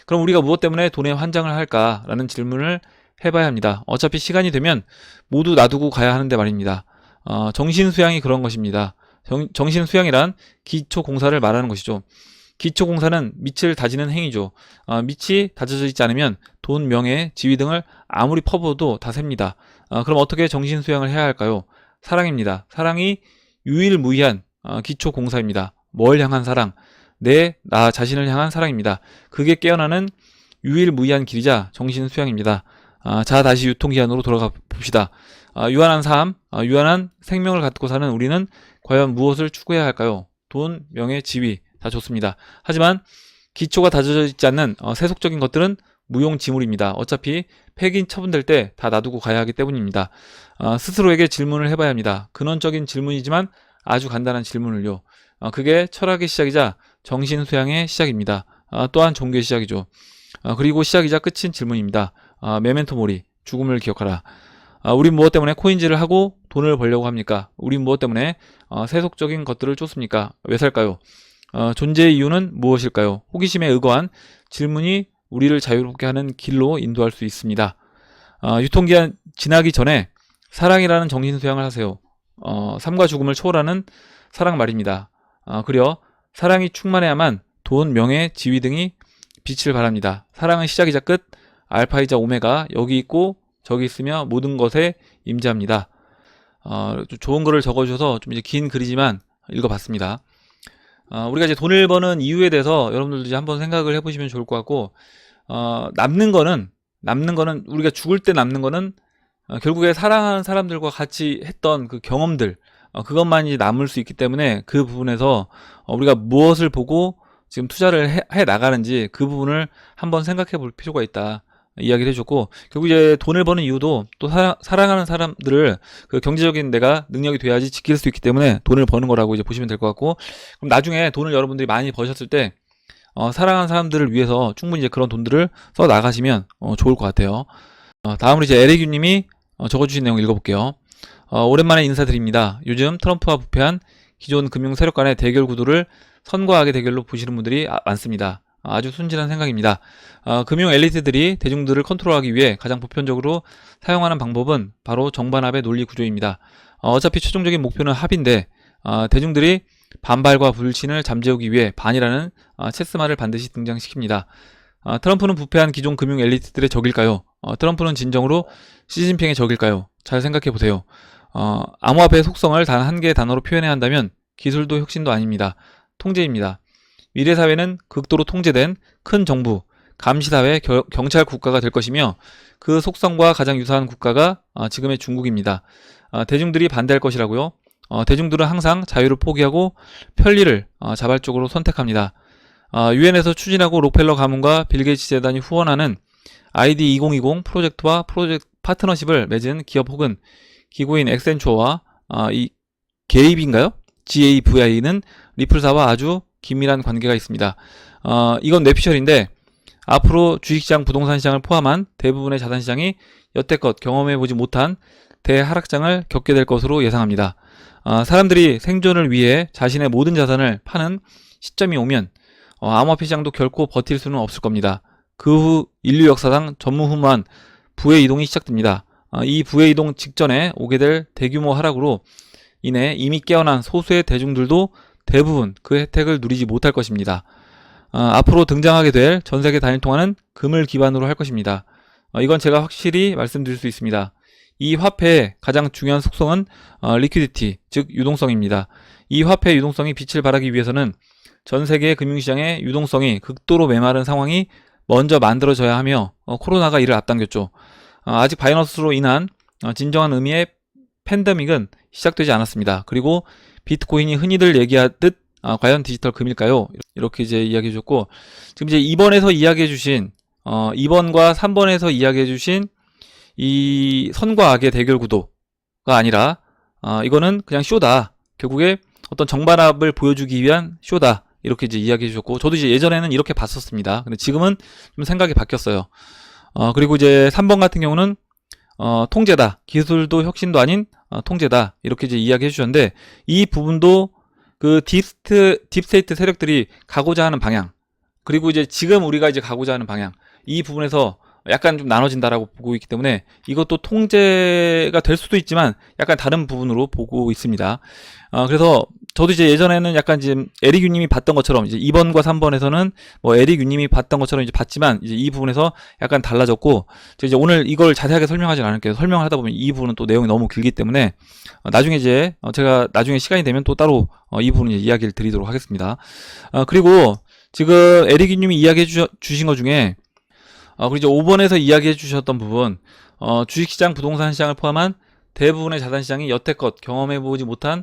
그럼 우리가 무엇 때문에 돈에 환장을 할까라는 질문을 해봐야 합니다. 어차피 시간이 되면 모두 놔두고 가야 하는데 말입니다. 정신수양이 그런 것입니다. 정신수양이란 기초공사를 말하는 것이죠. 기초공사는 밑을 다지는 행위죠. 밑이 다져져 있지 않으면 돈, 명예, 지위 등을 아무리 퍼부어도 다 셉니다. 그럼 어떻게 정신수양을 해야 할까요? 사랑입니다. 사랑이 유일무이한 기초공사입니다. 뭘 향한 사랑? 나 자신을 향한 사랑입니다. 그게 깨어나는 유일무이한 길이자 정신수양입니다. 자, 다시 유통기한으로 돌아가 봅시다. 유한한 삶, 유한한 생명을 갖고 사는 우리는 과연 무엇을 추구해야 할까요? 돈, 명예, 지위 다 좋습니다. 하지만 기초가 다져져 있지 않는 세속적인 것들은 무용지물입니다. 어차피 폐기 처분될 때 다 놔두고 가야 하기 때문입니다. 스스로에게 질문을 해봐야 합니다. 근원적인 질문이지만 아주 간단한 질문을요. 그게 철학의 시작이자 정신수양의 시작입니다. 또한 종교의 시작이죠. 그리고 시작이자 끝인 질문입니다. 메멘토 모리, 죽음을 기억하라. 우린 무엇 때문에 코인질을 하고 돈을 벌려고 합니까? 우린 무엇 때문에 세속적인 것들을 쫓습니까? 왜 살까요? 존재의 이유는 무엇일까요? 호기심에 의거한 질문이 우리를 자유롭게 하는 길로 인도할 수 있습니다. 유통기한 지나기 전에 사랑이라는 정신수양을 하세요. 삶과 죽음을 초월하는 사랑 말입니다. 그려 사랑이 충만해야만 돈, 명예, 지위 등이 빛을 발합니다. 사랑은 시작이자 끝, 알파이자 오메가, 여기 있고 저기 있으며 모든 것에 임재합니다. 좋은 글을 적어주셔서 좀 이제 긴 글이지만 읽어봤습니다. 우리가 이제 돈을 버는 이유에 대해서 여러분들도 이제 한번 생각을 해보시면 좋을 것 같고, 남는 거는 우리가 죽을 때 남는 거는 결국에 사랑하는 사람들과 같이 했던 그 경험들, 그것만이 남을 수 있기 때문에 그 부분에서 우리가 무엇을 보고 지금 투자를 해 나가는지 그 부분을 한번 생각해 볼 필요가 있다, 이야기를 해줬고, 결국 이제 돈을 버는 이유도 또 사랑하는 사람들을 그 경제적인 내가 능력이 돼야지 지킬 수 있기 때문에 돈을 버는 거라고 이제 보시면 될 것 같고, 그럼 나중에 돈을 여러분들이 많이 버셨을 때 사랑하는 사람들을 위해서 충분히 이제 그런 돈들을 써 나가시면 좋을 것 같아요. 다음으로 이제 에레규님이 적어주신 내용 읽어볼게요. 오랜만에 인사드립니다. 요즘 트럼프와 부패한 기존 금융 세력 간의 대결 구도를 선과 악의 대결로 보시는 분들이 많습니다. 아주 순진한 생각입니다. 금융 엘리트들이 대중들을 컨트롤하기 위해 가장 보편적으로 사용하는 방법은 바로 정반합의 논리 구조입니다. 어차피 최종적인 목표는 합인데 대중들이 반발과 불신을 잠재우기 위해 반이라는 체스말을 반드시 등장시킵니다. 트럼프는 부패한 기존 금융 엘리트들의 적일까요? 트럼프는 진정으로 시진핑의 적일까요? 잘 생각해 보세요. 암호화폐의 속성을 단 한 개의 단어로 표현해야 한다면 기술도 혁신도 아닙니다. 통제입니다. 미래 사회는 극도로 통제된 큰 정부, 감시사회, 경찰 국가가 될 것이며 그 속성과 가장 유사한 국가가 지금의 중국입니다. 대중들이 반대할 것이라고요? 대중들은 항상 자유를 포기하고 편리를 자발적으로 선택합니다. 유엔에서 추진하고 록펠러 가문과 빌 게이츠 재단이 후원하는 ID 2020 프로젝트와 프로젝트 파트너십을 맺은 기업 혹은 기구인 엑센추어와 이 게이비인가요? GAVI는 리플사와 아주 긴밀한 관계가 있습니다. 이건 뇌피셜인데 앞으로 주식시장, 부동산 시장을 포함한 대부분의 자산시장이 여태껏 경험해보지 못한 대하락장을 겪게 될 것으로 예상합니다. 사람들이 생존을 위해 자신의 모든 자산을 파는 시점이 오면 암호화폐 시장도 결코 버틸 수는 없을 겁니다. 그 후 인류 역사상 전무후무한 부의 이동이 시작됩니다. 이 부의 이동 직전에 오게 될 대규모 하락으로 인해 이미 깨어난 소수의 대중들도 대부분 그 혜택을 누리지 못할 것입니다. 앞으로 등장하게 될 전세계 단일 통화는 금을 기반으로 할 것입니다. 이건 제가 확실히 말씀드릴 수 있습니다. 이 화폐의 가장 중요한 속성은 리퀴디티, 즉 유동성입니다. 이 화폐의 유동성이 빛을 발하기 위해서는 전 세계 금융시장의 유동성이 극도로 메마른 상황이 먼저 만들어져야 하며 코로나가 이를 앞당겼죠. 아직 바이러스로 인한 진정한 의미의 팬데믹은 시작되지 않았습니다. 그리고 비트코인이 흔히들 얘기하듯 과연 디지털 금일까요? 이렇게 이제 이야기해 주셨고, 지금 이제 2번에서 이야기해 주신 2번과 3번에서 이야기해 주신 이 선과 악의 대결 구도가 아니라 이거는 그냥 쇼다. 결국에 어떤 정반합을 보여주기 위한 쇼다. 이렇게 이제 이야기해 주셨고, 저도 이제 예전에는 이렇게 봤었습니다. 근데 지금은 좀 생각이 바뀌었어요. 그리고 이제 3번 같은 경우는 통제다. 기술도 혁신도 아닌 통제다. 이렇게 이제 이야기해 주셨는데, 이 부분도 그 딥스테이트 세력들이 가고자 하는 방향, 그리고 이제 지금 우리가 이제 가고자 하는 방향, 이 부분에서 약간 좀 나눠진다라고 보고 있기 때문에 이것도 통제가 될 수도 있지만 약간 다른 부분으로 보고 있습니다. 그래서 저도 이제 예전에는 약간 지금 에릭 유님이 봤던 것처럼 이제 2번과 3번에서는 뭐 에릭 유님이 봤던 것처럼 이제 봤지만 이제 이 부분에서 약간 달라졌고, 이제 오늘 이걸 자세하게 설명하진 않을게요. 설명을 하다 보면 이 부분은 또 내용이 너무 길기 때문에 나중에 이제 제가 나중에 시간이 되면 또 따로 이 부분 이제 이야기를 드리도록 하겠습니다. 그리고 지금 에릭 유님이 이야기해 주신 것 중에 그리고 이제 5번에서 이야기해 주셨던 부분, 주식시장, 부동산 시장을 포함한 대부분의 자산시장이 여태껏 경험해보지 못한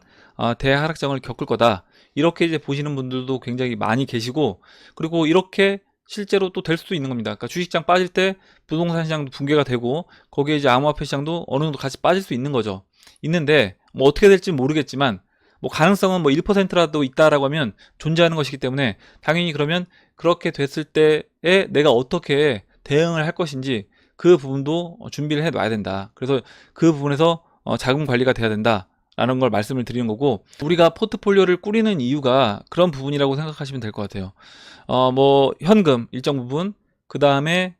대하락장을 겪을 거다. 이렇게 이제 보시는 분들도 굉장히 많이 계시고, 그리고 이렇게 실제로 또 될 수도 있는 겁니다. 그러니까 주식시장 빠질 때 부동산 시장도 붕괴가 되고, 거기에 이제 암호화폐 시장도 어느 정도 같이 빠질 수 있는 거죠. 있는데, 뭐 어떻게 될지 모르겠지만, 뭐 가능성은 뭐 1%라도 있다라고 하면 존재하는 것이기 때문에, 당연히 그러면 그렇게 됐을 때에 내가 어떻게 대응을 할 것인지 그 부분도 준비를 해 놔야 된다. 그래서 그 부분에서 자금 관리가 돼야 된다 라는 걸 말씀을 드리는 거고, 우리가 포트폴리오를 꾸리는 이유가 그런 부분이라고 생각하시면 될 것 같아요. 뭐 현금 일정 부분, 그 다음에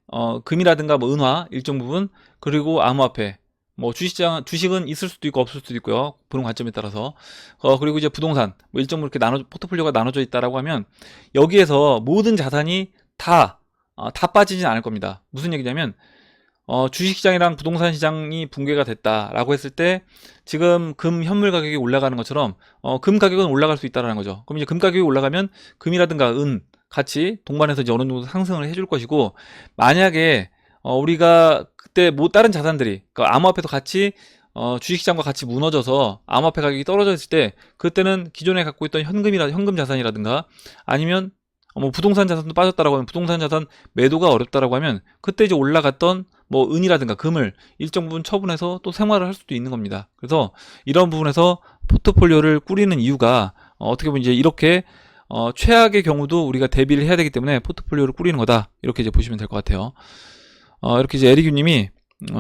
금이라든가 뭐 은화 일정 부분, 그리고 암호화폐, 뭐 주식은 있을 수도 있고 없을 수도 있고요, 보는 관점에 따라서. 그리고 이제 부동산 뭐 일정 부분 이렇게 포트폴리오가 나눠져 있다라고 하면 여기에서 모든 자산이 다 빠지진 않을 겁니다. 무슨 얘기냐면 주식시장이랑 부동산 시장이 붕괴가 됐다라고 했을 때 지금 금 현물 가격이 올라가는 것처럼 금 가격은 올라갈 수 있다는 거죠. 그럼 이제 금 가격이 올라가면 금이라든가 은 같이 동반해서 이제 어느 정도 상승을 해줄 것이고, 만약에 우리가 그때 뭐 다른 자산들이, 그러니까 암호화폐도 같이 주식시장과 같이 무너져서 암호화폐 가격이 떨어져 있을 때, 그때는 기존에 갖고 있던 현금 자산이라든가 아니면 뭐 부동산 자산도 빠졌다라고 하면, 부동산 자산 매도가 어렵다라고 하면 그때 이제 올라갔던 뭐 은이라든가 금을 일정 부분 처분해서 또 생활을 할 수도 있는 겁니다. 그래서 이런 부분에서 포트폴리오를 꾸리는 이유가 어떻게 보면 이제 이렇게 최악의 경우도 우리가 대비를 해야 되기 때문에 포트폴리오를 꾸리는 거다, 이렇게 이제 보시면 될 것 같아요. 이렇게 이제 에릭유님이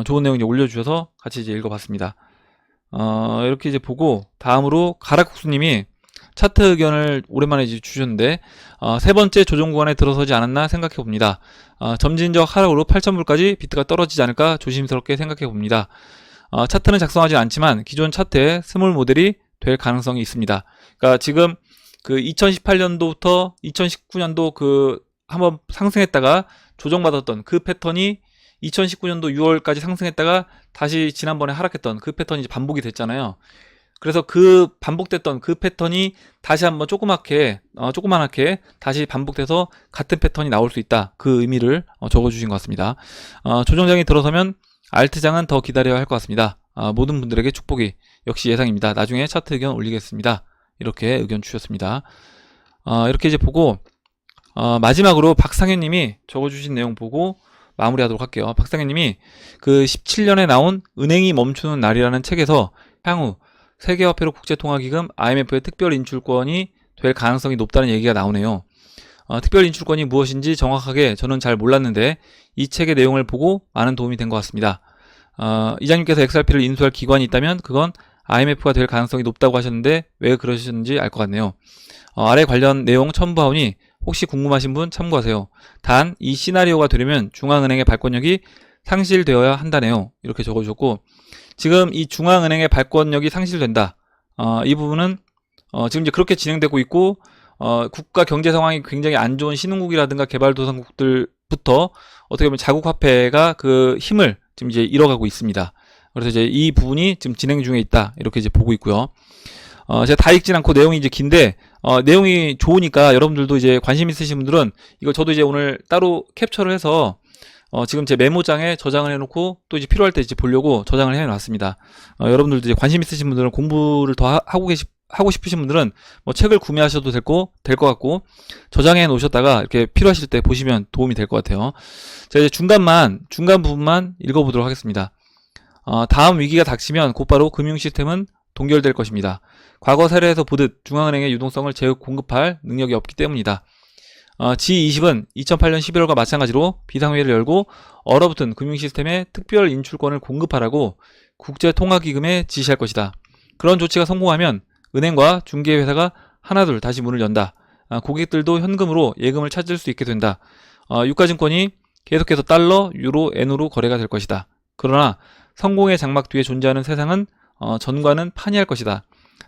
좋은 내용 이제 올려주셔서 같이 이제 읽어봤습니다. 이렇게 이제 보고, 다음으로 가락국수님이 차트 의견을 오랜만에 이제 주셨는데, 세 번째 조정 구간에 들어서지 않았나 생각해 봅니다. 점진적 하락으로 8,000불까지 비트가 떨어지지 않을까 조심스럽게 생각해 봅니다. 차트는 작성하지 않지만 기존 차트의 스몰 모델이 될 가능성이 있습니다. 그러니까 지금 그 2018년도부터 2019년도 그 한번 상승했다가 조정받았던 그 패턴이 2019년도 6월까지 상승했다가 다시 지난번에 하락했던 그 패턴이 이제 반복이 됐잖아요. 그래서 그 반복됐던 그 패턴이 다시 한번 조그맣게 다시 반복돼서 같은 패턴이 나올 수 있다, 그 의미를 적어주신 것 같습니다. 조정장이 들어서면 알트장은 더 기다려야 할 것 같습니다. 모든 분들에게 축복이 역시 예상입니다. 나중에 차트 의견 올리겠습니다. 이렇게 의견 주셨습니다. 이렇게 이제 보고 마지막으로 박상현님이 적어주신 내용 보고 마무리하도록 할게요. 박상현님이 그 17년에 나온 은행이 멈추는 날이라는 책에서 향후 세계화폐로 국제통화기금 IMF의 특별 인출권이 될 가능성이 높다는 얘기가 나오네요. 특별 인출권이 무엇인지 정확하게 저는 잘 몰랐는데 이 책의 내용을 보고 많은 도움이 된 것 같습니다. 이장님께서 XRP를 인수할 기관이 있다면 그건 IMF가 될 가능성이 높다고 하셨는데 왜 그러셨는지 알 것 같네요. 아래 관련 내용 첨부하오니 혹시 궁금하신 분 참고하세요. 단 이 시나리오가 되려면 중앙은행의 발권력이 상실되어야 한다네요. 이렇게 적어주셨고, 지금 이 중앙은행의 발권력이 상실된다. 이 부분은 지금 이제 그렇게 진행되고 있고, 국가 경제 상황이 굉장히 안 좋은 신흥국이라든가 개발도상국들부터 어떻게 보면 자국 화폐가 그 힘을 지금 이제 잃어가고 있습니다. 그래서 이제 이 부분이 지금 진행 중에 있다. 이렇게 이제 보고 있고요. 제가 다 읽진 않고 내용이 이제 긴데, 내용이 좋으니까 여러분들도 이제 관심 있으신 분들은 이거 저도 이제 오늘 따로 캡처를 해서 지금 제 메모장에 저장을 해놓고 또 이제 필요할 때 이제 보려고 저장을 해놨습니다. 여러분들도 이제 관심 있으신 분들은 공부를 더 하고 싶으신 분들은 뭐 책을 구매하셔도 될 것 같고 저장해 놓으셨다가 이렇게 필요하실 때 보시면 도움이 될 것 같아요. 제가 이제 중간 부분만 읽어보도록 하겠습니다. 다음 위기가 닥치면 곧바로 금융 시스템은 동결될 것입니다. 과거 사례에서 보듯 중앙은행의 유동성을 재공급할 능력이 없기 때문이다. G20은 2008년 11월과 마찬가지로 비상회의를 열고 얼어붙은 금융시스템에 특별 인출권을 공급하라고 국제통화기금에 지시할 것이다. 그런 조치가 성공하면 은행과 중개회사가 하나둘 다시 문을 연다. 고객들도 현금으로 예금을 찾을 수 있게 된다. 유가증권이 계속해서 달러, 유로, 엔으로 거래가 될 것이다. 그러나 성공의 장막 뒤에 존재하는 세상은 전과는 판이할 것이다.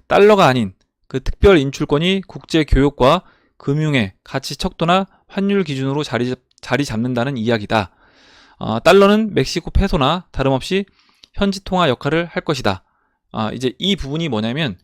달러가 아닌 그 특별 인출권이 국제 교역과 금융의 가치 척도나 환율 기준으로 자리 잡는다는 이야기다. 달러는 멕시코 페소나 다름없이 현지 통화 역할을 할 것이다. 이제 이 부분이 뭐냐면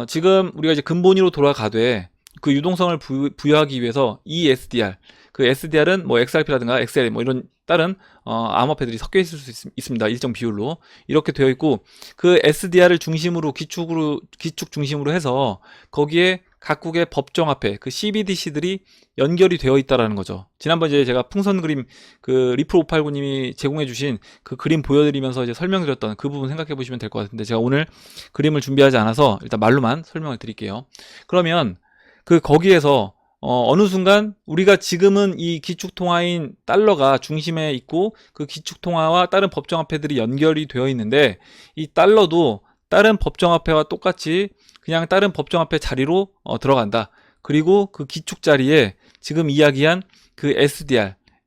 지금 우리가 이제 근본위로 돌아가되 그 유동성을 부여하기 위해서 ESDR, 그 SDR은 뭐 XRP라든가 XLM 뭐 이런 다른 암호화폐들이 섞여 있을 수 있습니다. 일정 비율로 이렇게 되어 있고, 그 SDR을 중심으로 기축 중심으로 해서 거기에 각국의 법정화폐 그 CBDC들이 연결이 되어 있다라는 거죠. 지난번 이제 제가 풍선 그림 그 리플589님이 제공해주신 그 그림 보여드리면서 이제 설명드렸던 그 부분 생각해 보시면 될 것 같은데, 제가 오늘 그림을 준비하지 않아서 일단 말로만 설명을 드릴게요. 그러면 그 거기에서 어느 순간 우리가 지금은 이 기축통화인 달러가 중심에 있고 그 기축통화와 다른 법정화폐들이 연결이 되어 있는데, 이 달러도 다른 법정화폐와 똑같이 그냥 다른 법정화폐 자리로 들어간다. 그리고 그 기축 자리에 지금 이야기한 그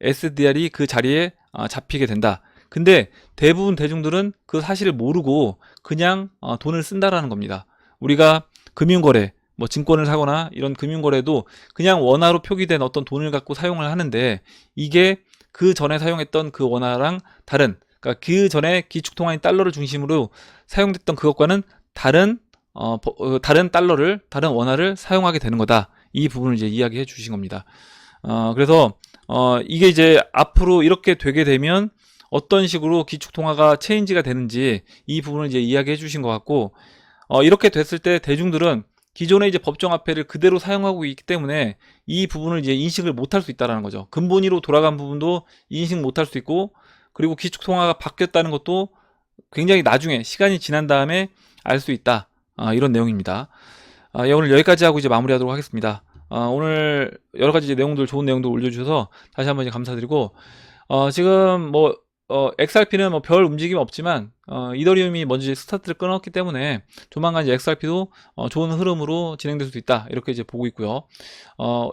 SDR이 그 자리에 잡히게 된다. 근데 대부분 대중들은 그 사실을 모르고 그냥 돈을 쓴다라는 겁니다. 우리가 금융거래, 뭐 증권을 사거나 이런 금융거래도 그냥 원화로 표기된 어떤 돈을 갖고 사용을 하는데, 이게 그 전에 사용했던 그 원화랑 다른, 그러니까 그 전에 기축통화인 달러를 중심으로 사용됐던 그것과는 다른 달러를, 다른 원화를 사용하게 되는 거다. 이 부분을 이제 이야기해 주신 겁니다. 그래서 이게 이제 앞으로 이렇게 되게 되면 어떤 식으로 기축통화가 체인지가 되는지 이 부분을 이제 이야기해 주신 것 같고, 이렇게 됐을 때 대중들은 기존의 이제 법정화폐를 그대로 사용하고 있기 때문에 이 부분을 이제 인식을 못할 수 있다는 거죠. 근본위로 돌아간 부분도 인식 못할 수 있고, 그리고 기축통화가 바뀌었다는 것도 굉장히 나중에 시간이 지난 다음에 알 수 있다. 이런 내용입니다. 오늘 여기까지 하고 이제 마무리하도록 하겠습니다. 오늘 여러 가지 이제 내용들, 좋은 내용들 올려주셔서 다시 한번 이제 감사드리고, 지금 뭐 XRP는 뭐 별 움직임 없지만 이더리움이 먼저 스타트를 끊었기 때문에 조만간 이제 XRP도 좋은 흐름으로 진행될 수도 있다, 이렇게 이제 보고 있고요.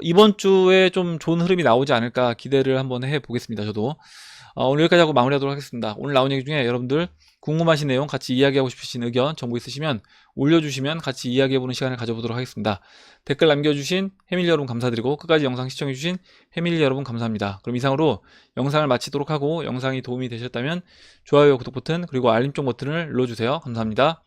이번 주에 좀 좋은 흐름이 나오지 않을까 기대를 한번 해 보겠습니다. 저도 오늘 여기까지 하고 마무리하도록 하겠습니다. 오늘 나온 얘기 중에 여러분들 궁금하신 내용, 같이 이야기하고 싶으신 의견, 정보 있으시면 올려주시면 같이 이야기해보는 시간을 가져보도록 하겠습니다. 댓글 남겨주신 해밀리 여러분 감사드리고, 끝까지 영상 시청해주신 해밀리 여러분 감사합니다. 그럼 이상으로 영상을 마치도록 하고, 영상이 도움이 되셨다면 좋아요, 구독 버튼, 그리고 알림종 버튼을 눌러주세요. 감사합니다.